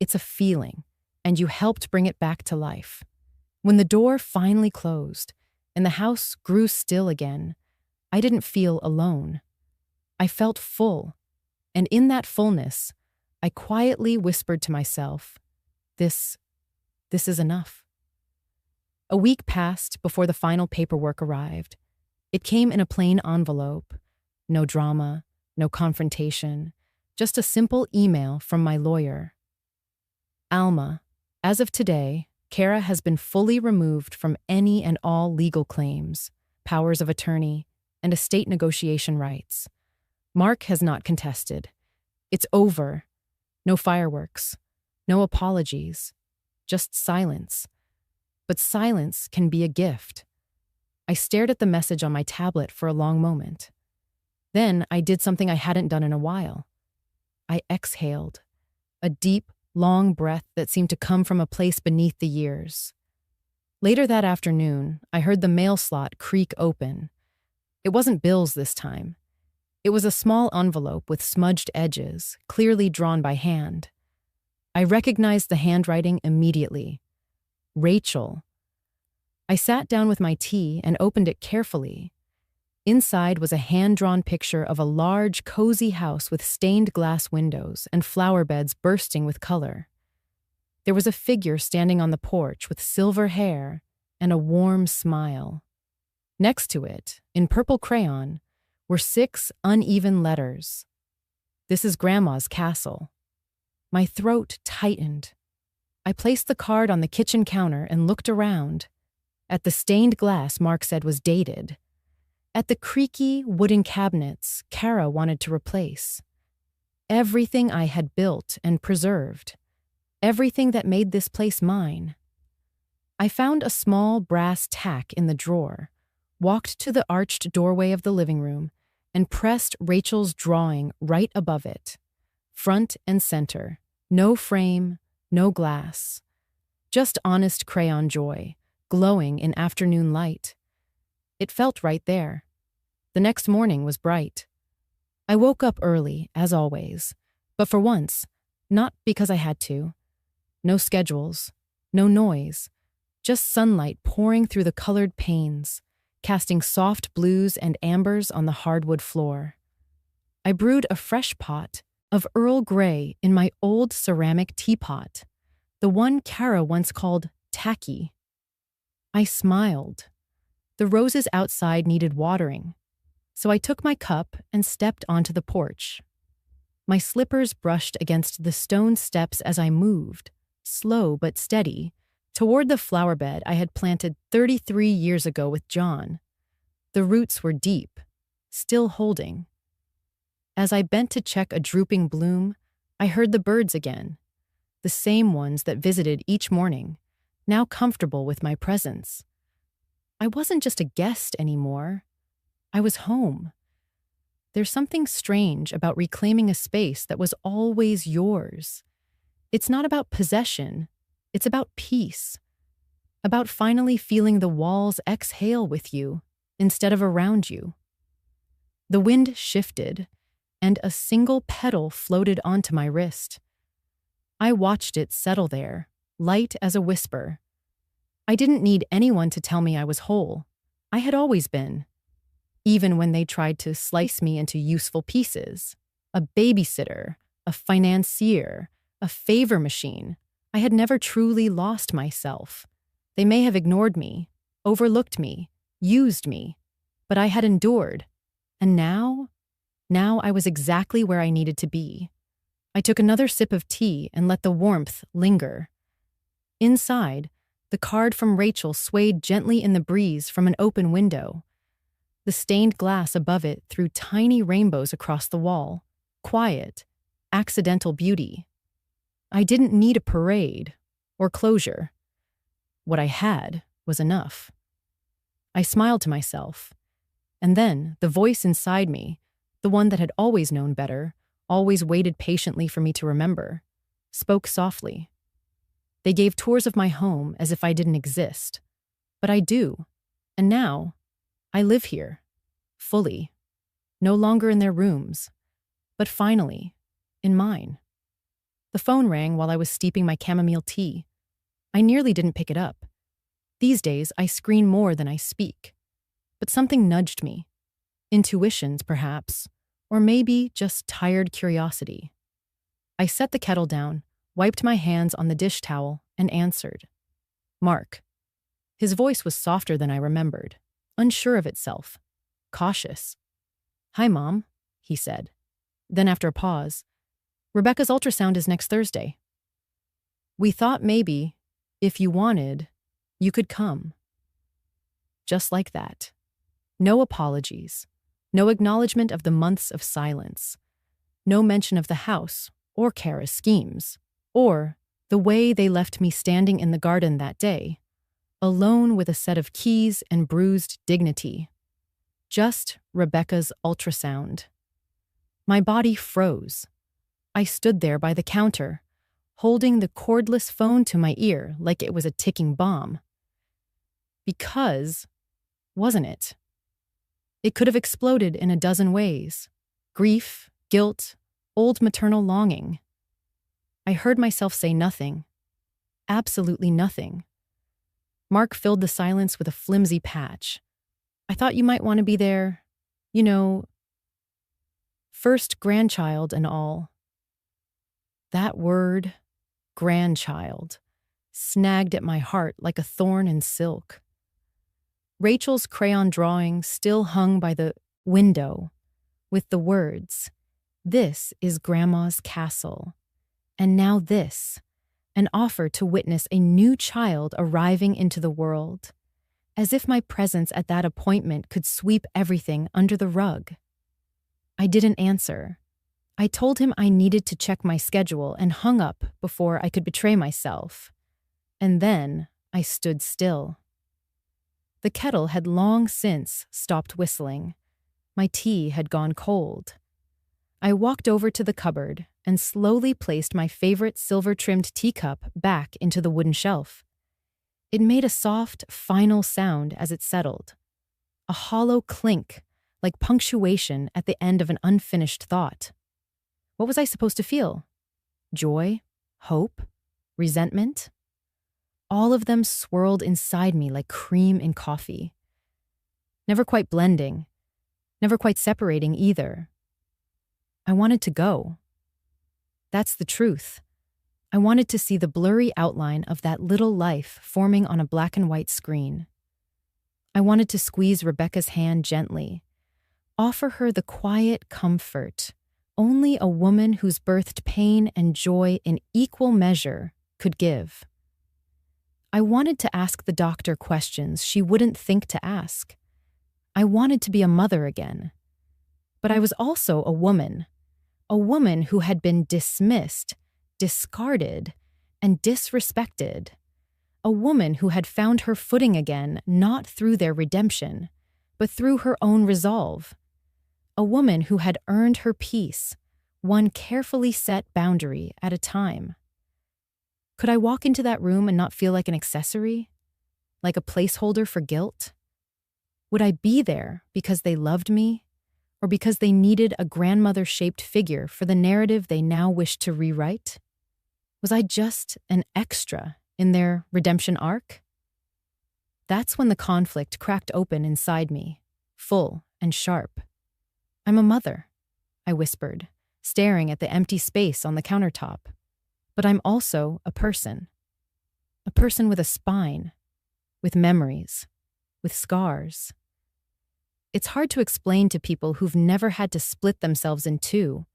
It's a feeling, and you helped bring it back to life." When the door finally closed and the house grew still again, I didn't feel alone. I felt full, and in that fullness, I quietly whispered to myself, This is enough." A week passed before the final paperwork arrived. It came in a plain envelope. No drama, no confrontation, just a simple email from my lawyer. "Alma, as of today, Kara has been fully removed from any and all legal claims, powers of attorney, and estate negotiation rights. Mark has not contested. It's over. No fireworks, no apologies, just silence. But silence can be a gift." I stared at the message on my tablet for a long moment. Then I did something I hadn't done in a while. I exhaled, a deep, long breath that seemed to come from a place beneath the years. Later that afternoon, I heard the mail slot creak open. It wasn't bills this time. It was a small envelope with smudged edges, clearly drawn by hand. I recognized the handwriting immediately. Rachel. I sat down with my tea and opened it carefully. Inside was a hand-drawn picture of a large, cozy house with stained glass windows and flower beds bursting with color. There was a figure standing on the porch with silver hair and a warm smile. Next to it, in purple crayon, were 6 uneven letters. "This is Grandma's castle." My throat tightened. I placed the card on the kitchen counter and looked around. At the stained glass Mark said was dated. At the creaky wooden cabinets Kara wanted to replace. Everything I had built and preserved. Everything that made this place mine. I found a small brass tack in the drawer, walked to the arched doorway of the living room, and pressed Rachel's drawing right above it. Front and center. No frame, no glass. Just honest crayon joy, glowing in afternoon light. It felt right there. The next morning was bright. I woke up early, as always, but for once, not because I had to. No schedules, no noise, just sunlight pouring through the colored panes, casting soft blues and ambers on the hardwood floor. I brewed a fresh pot of Earl Grey in my old ceramic teapot, the one Kara once called tacky. I smiled. The roses outside needed watering, so I took my cup and stepped onto the porch. My slippers brushed against the stone steps as I moved, slow but steady, toward the flower bed I had planted 33 years ago with John. The roots were deep, still holding. As I bent to check a drooping bloom, I heard the birds again, the same ones that visited each morning, now comfortable with my presence. I wasn't just a guest anymore. I was home. There's something strange about reclaiming a space that was always yours. It's not about possession. It's about peace. About finally feeling the walls exhale with you instead of around you. The wind shifted, and a single petal floated onto my wrist. I watched it settle there, light as a whisper. I didn't need anyone to tell me I was whole. I had always been. Even when they tried to slice me into useful pieces. A babysitter, a financier, a favor machine. I had never truly lost myself. They may have ignored me, overlooked me, used me, but I had endured. And now I was exactly where I needed to be. I took another sip of tea and let the warmth linger. Inside, the card from Rachel swayed gently in the breeze from an open window. The stained glass above it threw tiny rainbows across the wall. Quiet, accidental beauty. I didn't need a parade or closure. What I had was enough. I smiled to myself. And then the voice inside me, the one that had always known better, always waited patiently for me to remember, spoke softly. They gave tours of my home as if I didn't exist. But I do. And now, I live here. Fully. No longer in their rooms. But finally, in mine. The phone rang while I was steeping my chamomile tea. I nearly didn't pick it up. These days, I screen more than I speak. But something nudged me. Intuitions, perhaps. Or maybe just tired curiosity. I set the kettle down, wiped my hands on the dish towel, and answered. Mark. His voice was softer than I remembered, unsure of itself, cautious. Hi, Mom, he said. Then after a pause, Rebecca's ultrasound is next Thursday. We thought maybe, if you wanted, you could come. Just like that. No apologies. No acknowledgement of the months of silence. No mention of the house or Kara's schemes. Or the way they left me standing in the garden that day, alone with a set of keys and bruised dignity. Just Rebecca's ultrasound. My body froze. I stood there by the counter, holding the cordless phone to my ear like it was a ticking bomb. Because, wasn't it? It could have exploded in a dozen ways. Grief, guilt, old maternal longing. I heard myself say nothing. Absolutely nothing. Mark filled the silence with a flimsy patch. I thought you might want to be there, first grandchild and all. That word, grandchild, snagged at my heart like a thorn in silk. Rachel's crayon drawing still hung by the window with the words, "This is Grandma's castle." And now this, an offer to witness a new child arriving into the world, as if my presence at that appointment could sweep everything under the rug. I didn't answer. I told him I needed to check my schedule and hung up before I could betray myself. And then I stood still. The kettle had long since stopped whistling. My tea had gone cold. I walked over to the cupboard and slowly placed my favorite silver-trimmed teacup back into the wooden shelf. It made a soft, final sound as it settled. A hollow clink, like punctuation at the end of an unfinished thought. What was I supposed to feel? Joy? Hope? Resentment? All of them swirled inside me like cream in coffee. Never quite blending. Never quite separating either. I wanted to go. That's the truth. I wanted to see the blurry outline of that little life forming on a black and white screen. I wanted to squeeze Rebecca's hand gently, offer her the quiet comfort only a woman who's birthed pain and joy in equal measure could give. I wanted to ask the doctor questions she wouldn't think to ask. I wanted to be a mother again. But I was also a woman who had been dismissed, discarded, and disrespected. A woman who had found her footing again, not through their redemption, but through her own resolve. A woman who had earned her peace, one carefully set boundary at a time. Could I walk into that room and not feel like an accessory? Like a placeholder for guilt? Would I be there because they loved me? or because they needed a grandmother-shaped figure for the narrative they now wished to rewrite? Was I just an extra in their redemption arc? That's when the conflict cracked open inside me, full and sharp. "I'm a mother," I whispered, staring at the empty space on the countertop. "But I'm also a person. A person with a spine, with memories, with scars." It's hard to explain to people who've never had to split themselves in two,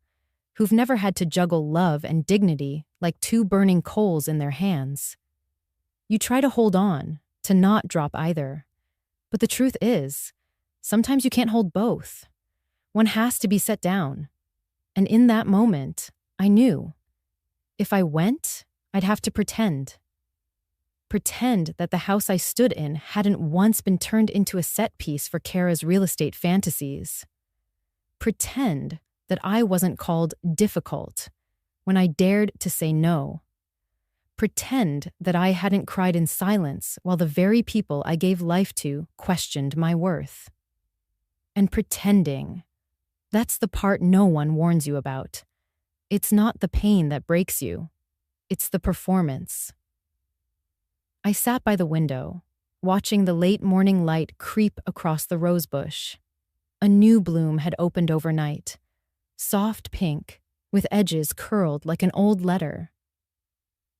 who've never had to juggle love and dignity like two burning coals in their hands. You try to hold on, to not drop either. But the truth is, sometimes you can't hold both. One has to be set down. And in that moment, I knew. If I went, I'd have to pretend. Pretend that the house I stood in hadn't once been turned into a set piece for Kara's real estate fantasies. Pretend that I wasn't called difficult when I dared to say no. Pretend that I hadn't cried in silence while the very people I gave life to questioned my worth. And pretending, that's the part no one warns you about. It's not the pain that breaks you. It's the performance. I sat by the window, watching the late morning light creep across the rosebush. A new bloom had opened overnight, soft pink, with edges curled like an old letter.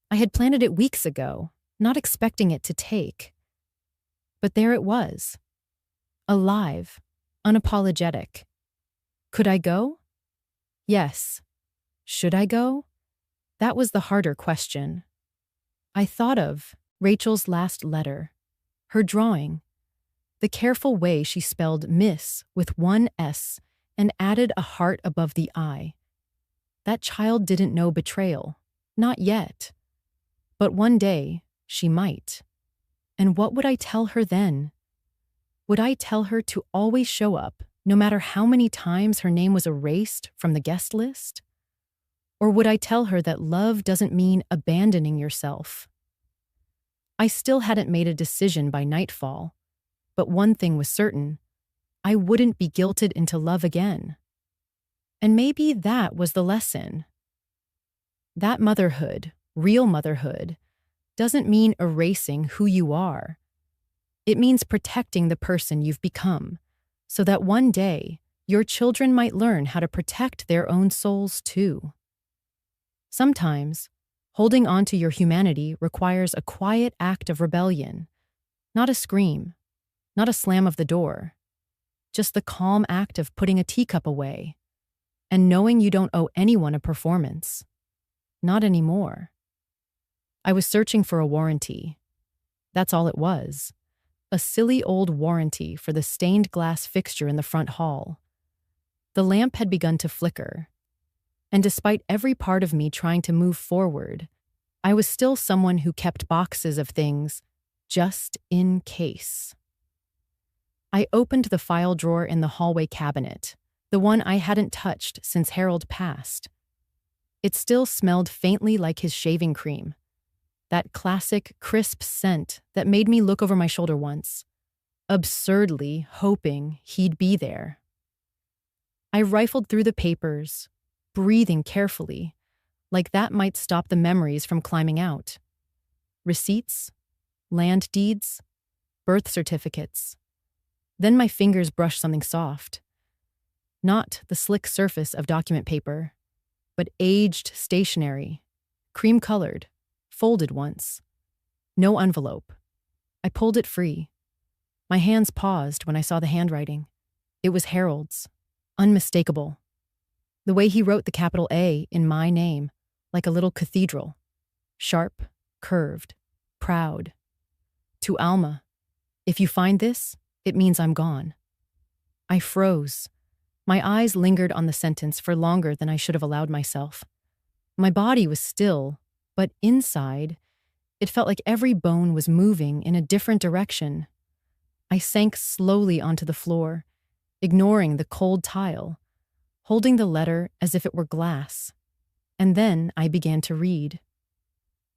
I had planted it weeks ago, not expecting it to take. But there it was, alive, unapologetic. Could I go? Yes. Should I go? That was the harder question. I thought of Rachel's last letter, her drawing, the careful way she spelled miss with one S and added a heart above the I. That child didn't know betrayal, not yet. But one day, she might. And what would I tell her then? Would I tell her to always show up, no matter how many times her name was erased from the guest list? Or would I tell her that love doesn't mean abandoning yourself? I still hadn't made a decision by nightfall, but one thing was certain: I wouldn't be guilted into love again. And maybe that was the lesson. That motherhood, real motherhood, doesn't mean erasing who you are. It means protecting the person you've become, so that one day your children might learn how to protect their own souls too. Sometimes, holding on to your humanity requires a quiet act of rebellion, not a scream, not a slam of the door, just the calm act of putting a teacup away and knowing you don't owe anyone a performance. Not anymore. I was searching for a warranty. That's all it was. A silly old warranty for the stained glass fixture in the front hall. The lamp had begun to flicker, and despite every part of me trying to move forward, I was still someone who kept boxes of things just in case. I opened the file drawer in the hallway cabinet, the one I hadn't touched since Harold passed. It still smelled faintly like his shaving cream, that classic, crisp scent that made me look over my shoulder once, absurdly hoping he'd be there. I rifled through the papers, breathing carefully, like that might stop the memories from climbing out. Receipts, land deeds, birth certificates. Then my fingers brushed something soft. Not the slick surface of document paper, but aged stationery, cream-colored, folded once. No envelope. I pulled it free. My hands paused when I saw the handwriting. It was Harold's, unmistakable. The way he wrote the capital A in my name, like a little cathedral. Sharp, curved, proud. To Alma, if you find this, it means I'm gone. I froze. My eyes lingered on the sentence for longer than I should have allowed myself. My body was still, but inside, it felt like every bone was moving in a different direction. I sank slowly onto the floor, ignoring the cold tile, holding the letter as if it were glass. And then I began to read.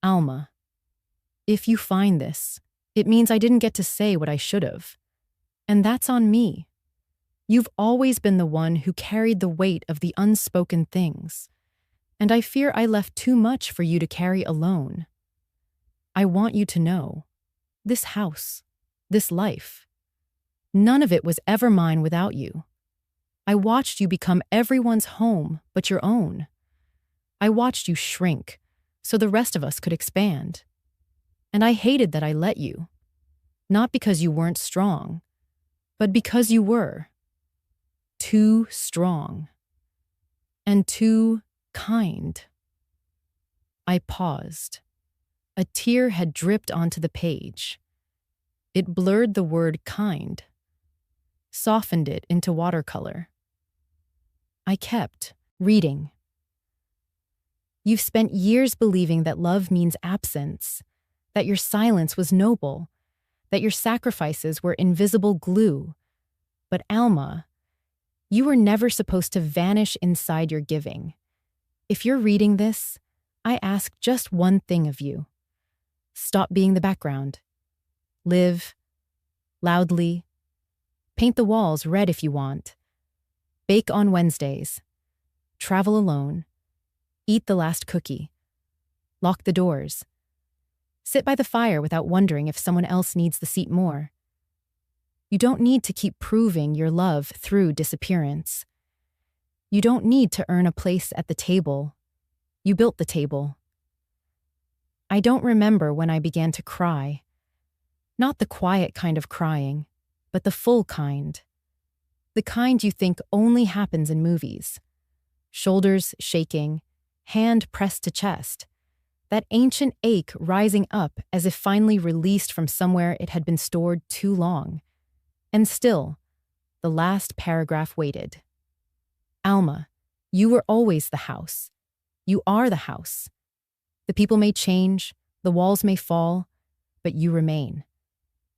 Alma, if you find this, it means I didn't get to say what I should have. And that's on me. You've always been the one who carried the weight of the unspoken things, and I fear I left too much for you to carry alone. I want you to know, this house, this life, none of it was ever mine without you. I watched you become everyone's home but your own. I watched you shrink so the rest of us could expand. And I hated that I let you, not because you weren't strong, but because you were. Too strong. And too kind. I paused. A tear had dripped onto the page. It blurred the word kind, softened it into watercolor. I kept reading. You've spent years believing that love means absence, that your silence was noble, that your sacrifices were invisible glue. But Alma, you were never supposed to vanish inside your giving. If you're reading this, I ask just one thing of you. Stop being the background. Live loudly. Paint the walls red if you want. Bake on Wednesdays. Travel alone. Eat the last cookie. Lock the doors. Sit by the fire without wondering if someone else needs the seat more. You don't need to keep proving your love through disappearance. You don't need to earn a place at the table. You built the table. I don't remember when I began to cry. Not the quiet kind of crying, but the full kind. The kind you think only happens in movies. Shoulders shaking, hand pressed to chest. That ancient ache rising up as if finally released from somewhere it had been stored too long. And still, the last paragraph waited. Alma, you were always the house. You are the house. The people may change, the walls may fall, but you remain.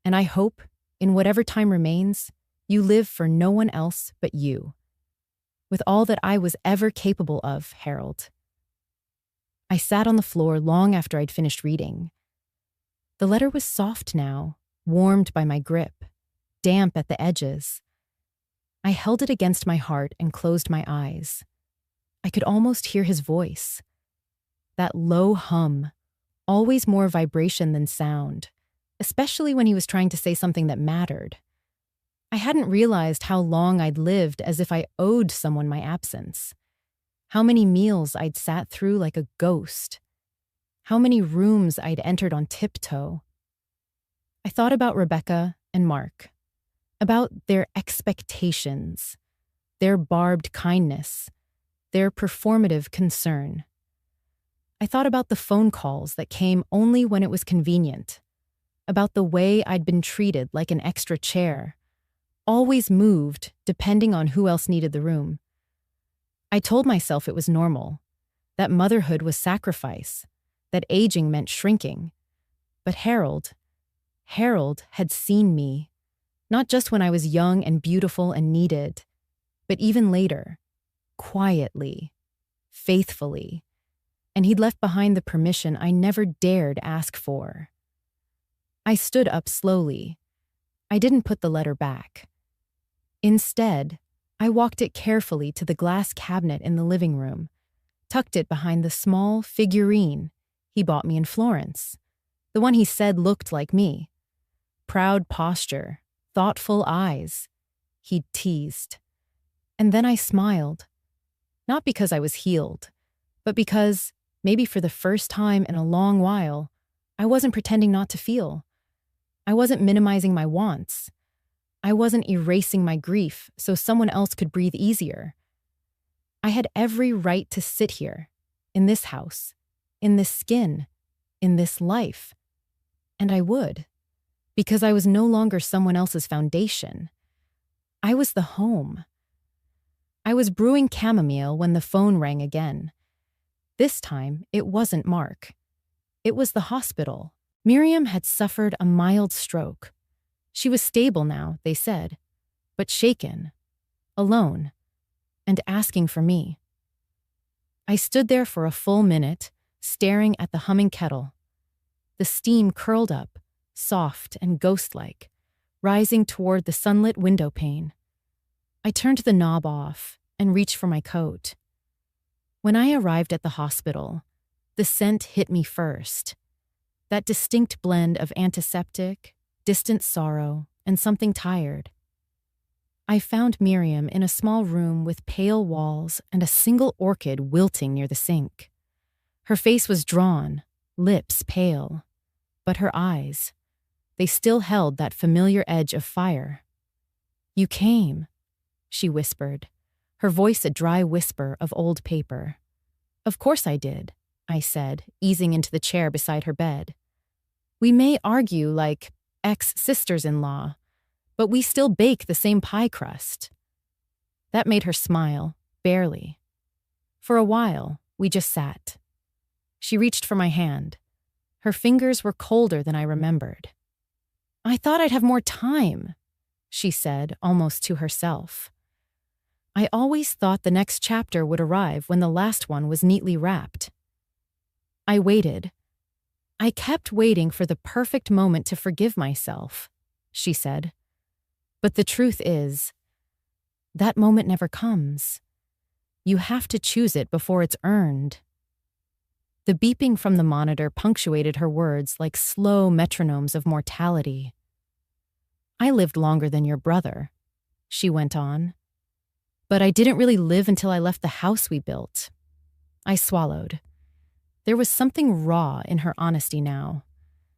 And I hope, in whatever time remains, you live for no one else but you. With all that I was ever capable of, Harold. I sat on the floor long after I'd finished reading. The letter was soft now, warmed by my grip, damp at the edges. I held it against my heart and closed my eyes. I could almost hear his voice. That low hum, always more vibration than sound, especially when he was trying to say something that mattered. I hadn't realized how long I'd lived as if I owed someone my absence. How many meals I'd sat through like a ghost. How many rooms I'd entered on tiptoe. I thought about Rebecca and Mark, about their expectations, their barbed kindness, their performative concern. I thought about the phone calls that came only when it was convenient, about the way I'd been treated like an extra chair, always moved depending on who else needed the room. I told myself it was normal, that motherhood was sacrifice, that aging meant shrinking. But Harold had seen me, not just when I was young and beautiful and needed, but even later, quietly, faithfully, and he'd left behind the permission I never dared ask for. I stood up slowly. I didn't put the letter back. Instead, I walked it carefully to the glass cabinet in the living room, tucked it behind the small figurine he bought me in Florence, the one he said looked like me. Proud posture, thoughtful eyes, he'd teased. And then I smiled, not because I was healed, but because, maybe for the first time in a long while, I wasn't pretending not to feel. I wasn't minimizing my wants. I wasn't erasing my grief so someone else could breathe easier. I had every right to sit here, in this house, in this skin, in this life. And I would, because I was no longer someone else's foundation. I was the home. I was brewing chamomile when the phone rang again. This time, it wasn't Mark. It was the hospital. Miriam had suffered a mild stroke. She was stable now, they said, but shaken, alone, and asking for me. I stood there for a full minute, staring at the humming kettle. The steam curled up, soft and ghost-like, rising toward the sunlit window pane. I turned the knob off and reached for my coat. When I arrived at the hospital, the scent hit me first. That distinct blend of antiseptic, distant sorrow, and something tired. I found Miriam in a small room with pale walls and a single orchid wilting near the sink. Her face was drawn, lips pale, but her eyes, they still held that familiar edge of fire. "You came," she whispered, her voice a dry whisper of old paper. "Of course I did," I said, easing into the chair beside her bed. "We may argue like ex-sisters-in-law, but we still bake the same pie crust." That made her smile, barely. For a while, we just sat. She reached for my hand. Her fingers were colder than I remembered. "I thought I'd have more time," she said, almost to herself. I always thought the next chapter would arrive when the last one was neatly wrapped. I waited. "I kept waiting for the perfect moment to forgive myself," she said. "But the truth is, that moment never comes. You have to choose it before it's earned." The beeping from the monitor punctuated her words like slow metronomes of mortality. "I lived longer than your brother," she went on. "But I didn't really live until I left the house we built." I swallowed. There was something raw in her honesty now.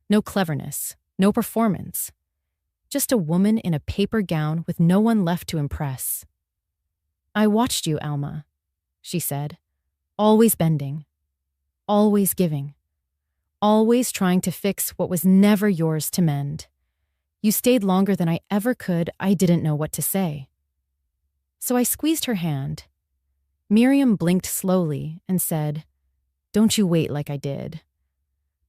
No cleverness, no performance. Just a woman in a paper gown with no one left to impress. "I watched you, Alma," she said. "Always bending. Always giving. Always trying to fix what was never yours to mend. You stayed longer than I ever could. I didn't know what to say." So I squeezed her hand. Miriam blinked slowly and said, "Don't you wait like I did.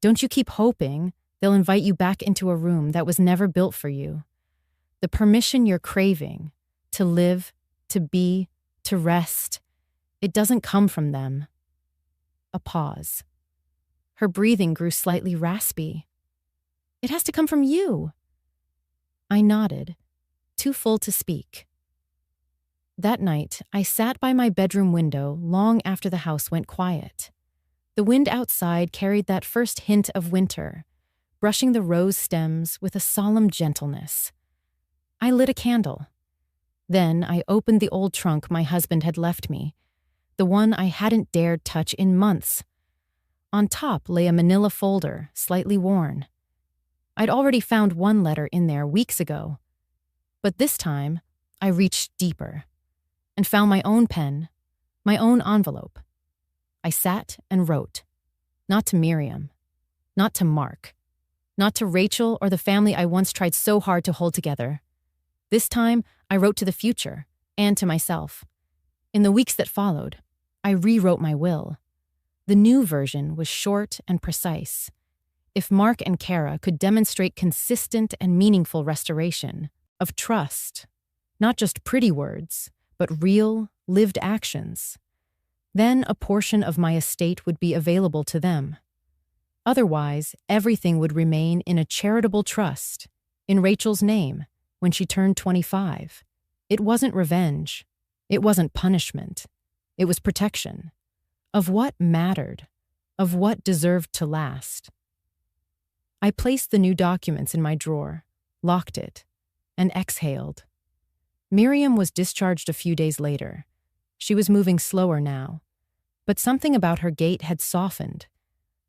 Don't you keep hoping they'll invite you back into a room that was never built for you. The permission you're craving, to live, to be, to rest, it doesn't come from them." A pause. Her breathing grew slightly raspy. "It has to come from you." I nodded, too full to speak. That night, I sat by my bedroom window long after the house went quiet. The wind outside carried that first hint of winter, brushing the rose stems with a solemn gentleness. I lit a candle. Then I opened the old trunk my husband had left me, the one I hadn't dared touch in months. On top lay a manila folder, slightly worn. I'd already found one letter in there weeks ago. But this time, I reached deeper and found my own pen, my own envelope. I sat and wrote. Not to Miriam. Not to Mark. Not to Rachel or the family I once tried so hard to hold together. This time, I wrote to the future and to myself. In the weeks that followed, I rewrote my will. The new version was short and precise. If Mark and Kara could demonstrate consistent and meaningful restoration of trust, not just pretty words, but real, lived actions, then a portion of my estate would be available to them. Otherwise, everything would remain in a charitable trust, in Rachel's name, when she turned 25. It wasn't revenge. It wasn't punishment. It was protection. Of what mattered. Of what deserved to last. I placed the new documents in my drawer, locked it, and exhaled. Miriam was discharged a few days later. She was moving slower now, but something about her gait had softened,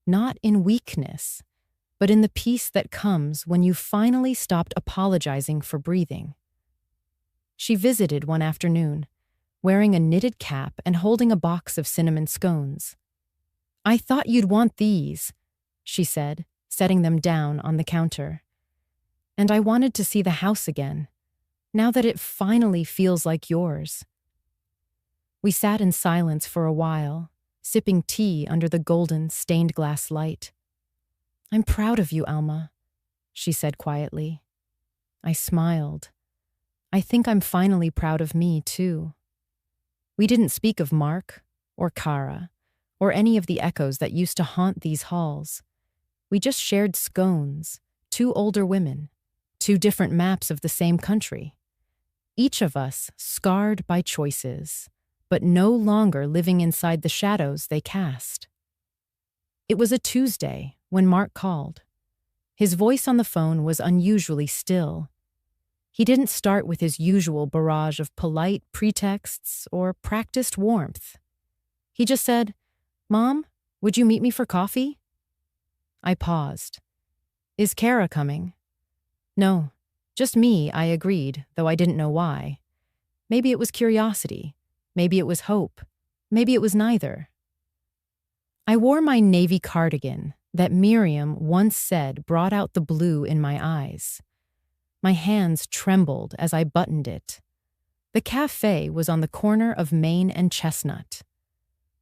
not in weakness, but in the peace that comes when you finally stopped apologizing for breathing. She visited one afternoon, wearing a knitted cap and holding a box of cinnamon scones. "I thought you'd want these," she said, setting them down on the counter. "And I wanted to see the house again, now that it finally feels like yours." We sat in silence for a while, sipping tea under the golden, stained glass light. "I'm proud of you, Alma," she said quietly. I smiled. I think I'm finally proud of me, too. We didn't speak of Mark, or Kara, or any of the echoes that used to haunt these halls. We just shared scones, two older women, two different maps of the same country. each of us scarred by choices, but no longer living inside the shadows they cast. It was a Tuesday when Mark called. His voice on the phone was unusually still. He didn't start with his usual barrage of polite pretexts or practiced warmth. He just said, "Mom, would you meet me for coffee?" I paused. "Is Kara coming?" "No, just me," I agreed, though I didn't know why. Maybe it was curiosity. Maybe it was hope. Maybe it was neither. I wore my navy cardigan that Miriam once said brought out the blue in my eyes. My hands trembled as I buttoned it. The cafe was on the corner of Main and Chestnut.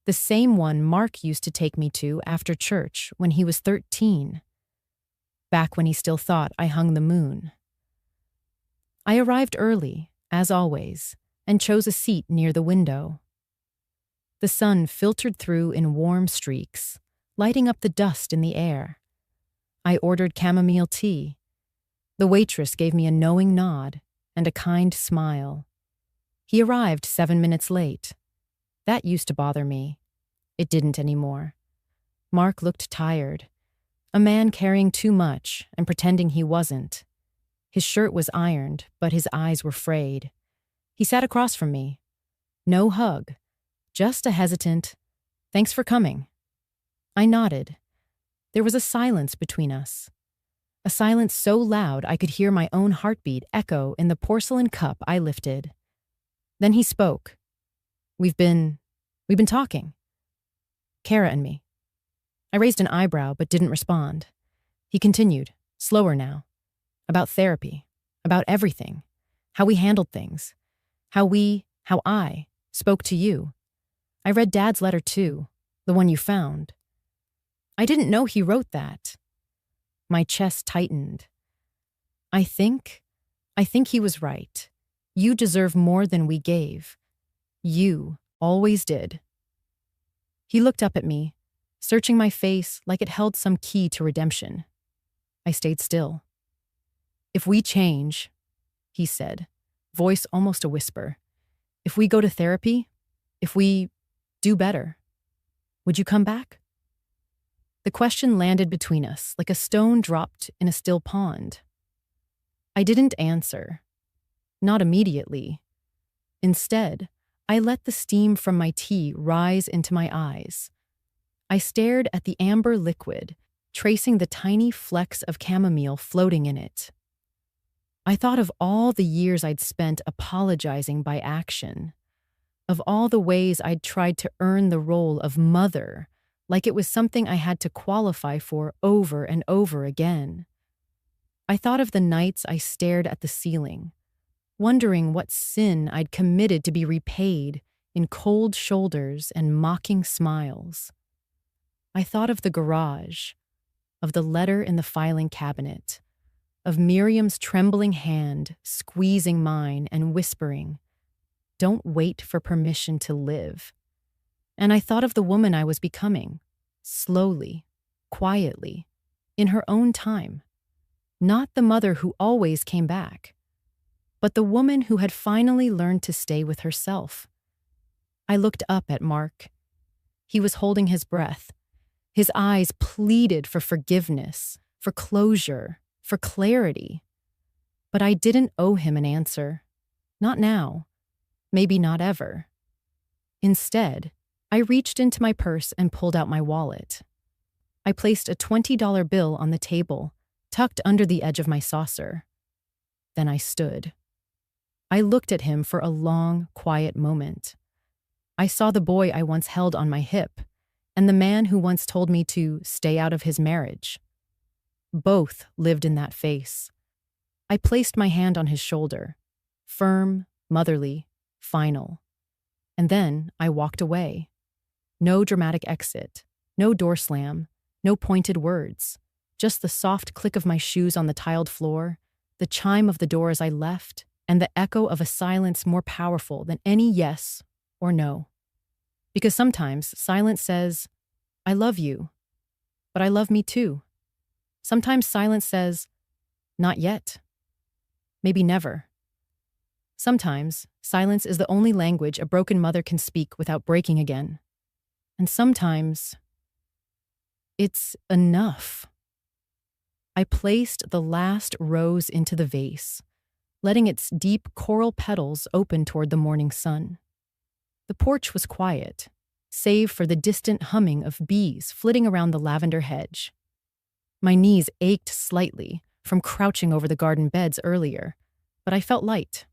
The same one Mark used to take me to after church when he was 13. Back when he still thought I hung the moon. I arrived early, as always, and chose a seat near the window. The sun filtered through in warm streaks, lighting up the dust in the air. I ordered chamomile tea. The waitress gave me a knowing nod and a kind smile. He arrived 7 minutes late. That used to bother me. It didn't anymore. Mark looked tired, a man carrying too much and pretending he wasn't. His shirt was ironed, but his eyes were frayed. He sat across from me. No hug, just a hesitant, "Thanks for coming." I nodded. There was a silence between us. A silence so loud I could hear my own heartbeat echo in the porcelain cup I lifted. Then he spoke. We've been talking. Kara and me." I raised an eyebrow but didn't respond. He continued, slower now. About therapy, about everything, how we handled things, how I spoke to you. I read Dad's letter too, the one you found. I didn't know he wrote that. My chest tightened. I think he was right. You deserve more than we gave. You always did. He looked up at me, searching my face like it held some key to redemption. I stayed still. "If we change," he said, voice almost a whisper, "if we go to therapy, if we do better, would you come back?" The question landed between us like a stone dropped in a still pond. I didn't answer. Not immediately. Instead, I let the steam from my tea rise into my eyes. I stared at the amber liquid, tracing the tiny flecks of chamomile floating in it. I thought of all the years I'd spent apologizing by action, of all the ways I'd tried to earn the role of mother, like it was something I had to qualify for over and over again. I thought of the nights I stared at the ceiling, wondering what sin I'd committed to be repaid in cold shoulders and mocking smiles. I thought of the garage, of the letter in the filing cabinet, of Miriam's trembling hand squeezing mine and whispering, "Don't wait for permission to live." And I thought of the woman I was becoming, slowly, quietly, in her own time. Not the mother who always came back, but the woman who had finally learned to stay with herself. I looked up at Mark. He was holding his breath. His eyes pleaded for forgiveness, for closure, for clarity. But I didn't owe him an answer. Not now. Maybe not ever. Instead, I reached into my purse and pulled out my wallet. I placed a $20 bill on the table, tucked under the edge of my saucer. Then I stood. I looked at him for a long, quiet moment. I saw the boy I once held on my hip, and the man who once told me to stay out of his marriage. Both lived in that face. I placed my hand on his shoulder, firm, motherly, final. And then I walked away. No dramatic exit, no door slam, no pointed words, just the soft click of my shoes on the tiled floor, the chime of the door as I left, and the echo of a silence more powerful than any yes or no. Because sometimes silence says, "I love you, but I love me too." Sometimes silence says, "Not yet. Maybe never." Sometimes, silence is the only language a broken mother can speak without breaking again. And sometimes, it's enough. I placed the last rose into the vase, letting its deep coral petals open toward the morning sun. The porch was quiet, save for the distant humming of bees flitting around the lavender hedge. My knees ached slightly from crouching over the garden beds earlier, but I felt light,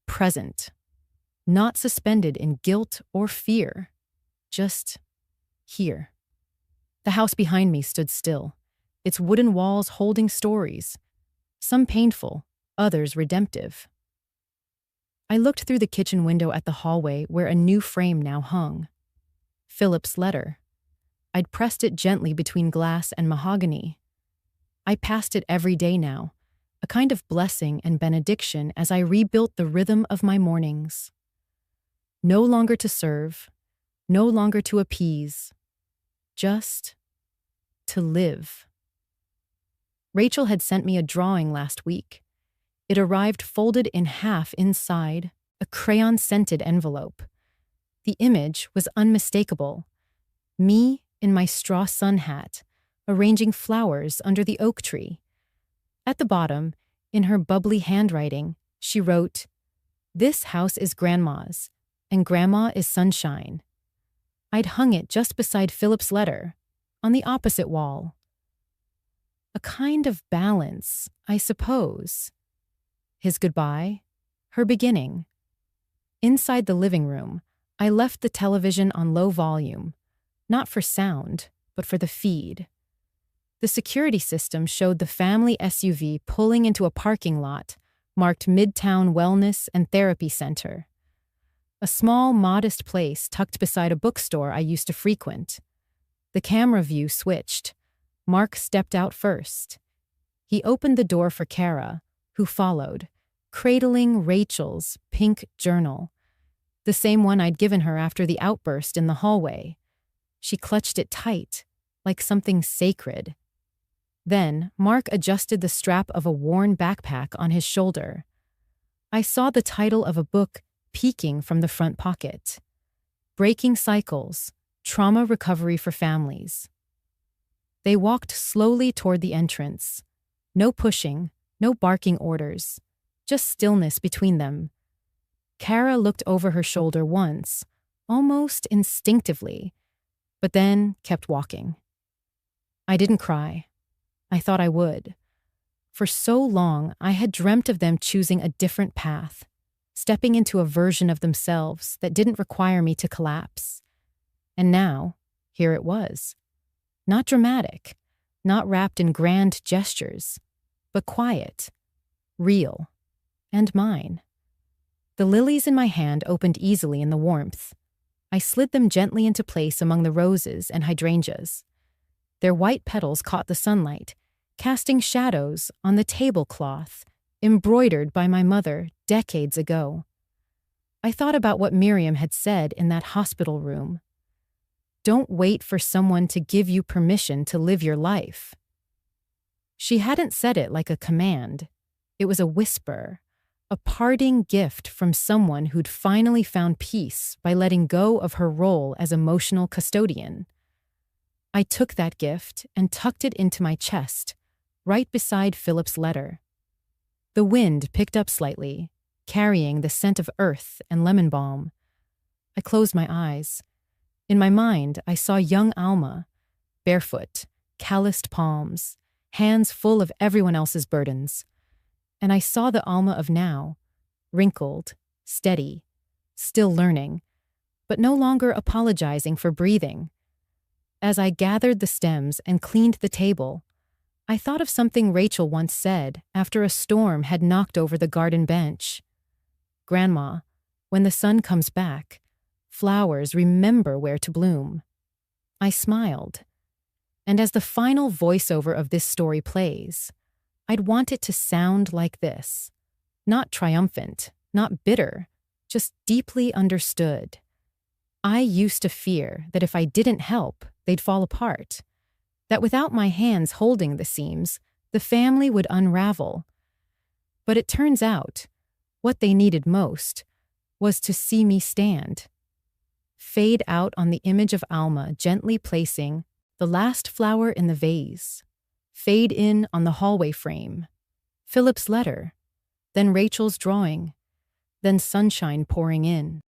present, not suspended in guilt or fear, just here. The house behind me stood still, its wooden walls holding stories, some painful, others redemptive. I looked through the kitchen window at the hallway where a new frame now hung. Philip's letter. I'd pressed it gently between glass and mahogany. I passed it every day now, a kind of blessing and benediction as I rebuilt the rhythm of my mornings. No longer to serve, no longer to appease, just to live. Rachel had sent me a drawing last week. It arrived folded in half inside a crayon-scented envelope. The image was unmistakable. Me in my straw sun hat, arranging flowers under the oak tree. At the bottom, in her bubbly handwriting, she wrote, "This house is Grandma's, and Grandma is sunshine." I'd hung it just beside Philip's letter, on the opposite wall. A kind of balance, I suppose. His goodbye, her beginning. Inside the living room, I left the television on low volume, not for sound, but for the feed. The security system showed the family SUV pulling into a parking lot marked Midtown Wellness and Therapy Center, a small, modest place tucked beside a bookstore I used to frequent. The camera view switched. Mark stepped out first. He opened the door for Kara, who followed, cradling Rachel's pink journal, the same one I'd given her after the outburst in the hallway. She clutched it tight, like something sacred. Then, Mark adjusted the strap of a worn backpack on his shoulder. I saw the title of a book peeking from the front pocket. Breaking Cycles, Trauma Recovery for Families. They walked slowly toward the entrance. No pushing, no barking orders, just stillness between them. Kara looked over her shoulder once, almost instinctively, but then kept walking. I didn't cry. I thought I would. For so long, I had dreamt of them choosing a different path, stepping into a version of themselves that didn't require me to collapse. And now, here it was. Not dramatic, not wrapped in grand gestures, but quiet, real, and mine. The lilies in my hand opened easily in the warmth. I slid them gently into place among the roses and hydrangeas. Their white petals caught the sunlight, casting shadows on the tablecloth embroidered by my mother decades ago. I thought about what Miriam had said in that hospital room. Don't wait for someone to give you permission to live your life. She hadn't said it like a command. It was a whisper, a parting gift from someone who'd finally found peace by letting go of her role as emotional custodian. I took that gift and tucked it into my chest, right beside Philip's letter. The wind picked up slightly, carrying the scent of earth and lemon balm. I closed my eyes. In my mind, I saw young Alma, barefoot, calloused palms, hands full of everyone else's burdens. And I saw the Alma of now, wrinkled, steady, still learning, but no longer apologizing for breathing. As I gathered the stems and cleaned the table, I thought of something Rachel once said after a storm had knocked over the garden bench. "Grandma, when the sun comes back, flowers remember where to bloom." I smiled. And as the final voiceover of this story plays, I'd want it to sound like this. Not triumphant, not bitter, just deeply understood. I used to fear that if I didn't help, they'd fall apart. That without my hands holding the seams, the family would unravel. But it turns out, What they needed most was to see me stand. Fade out on the image of Alma gently placing the last flower in the vase. Fade in on the hallway frame. Philip's letter. Then Rachel's drawing. Then sunshine pouring in.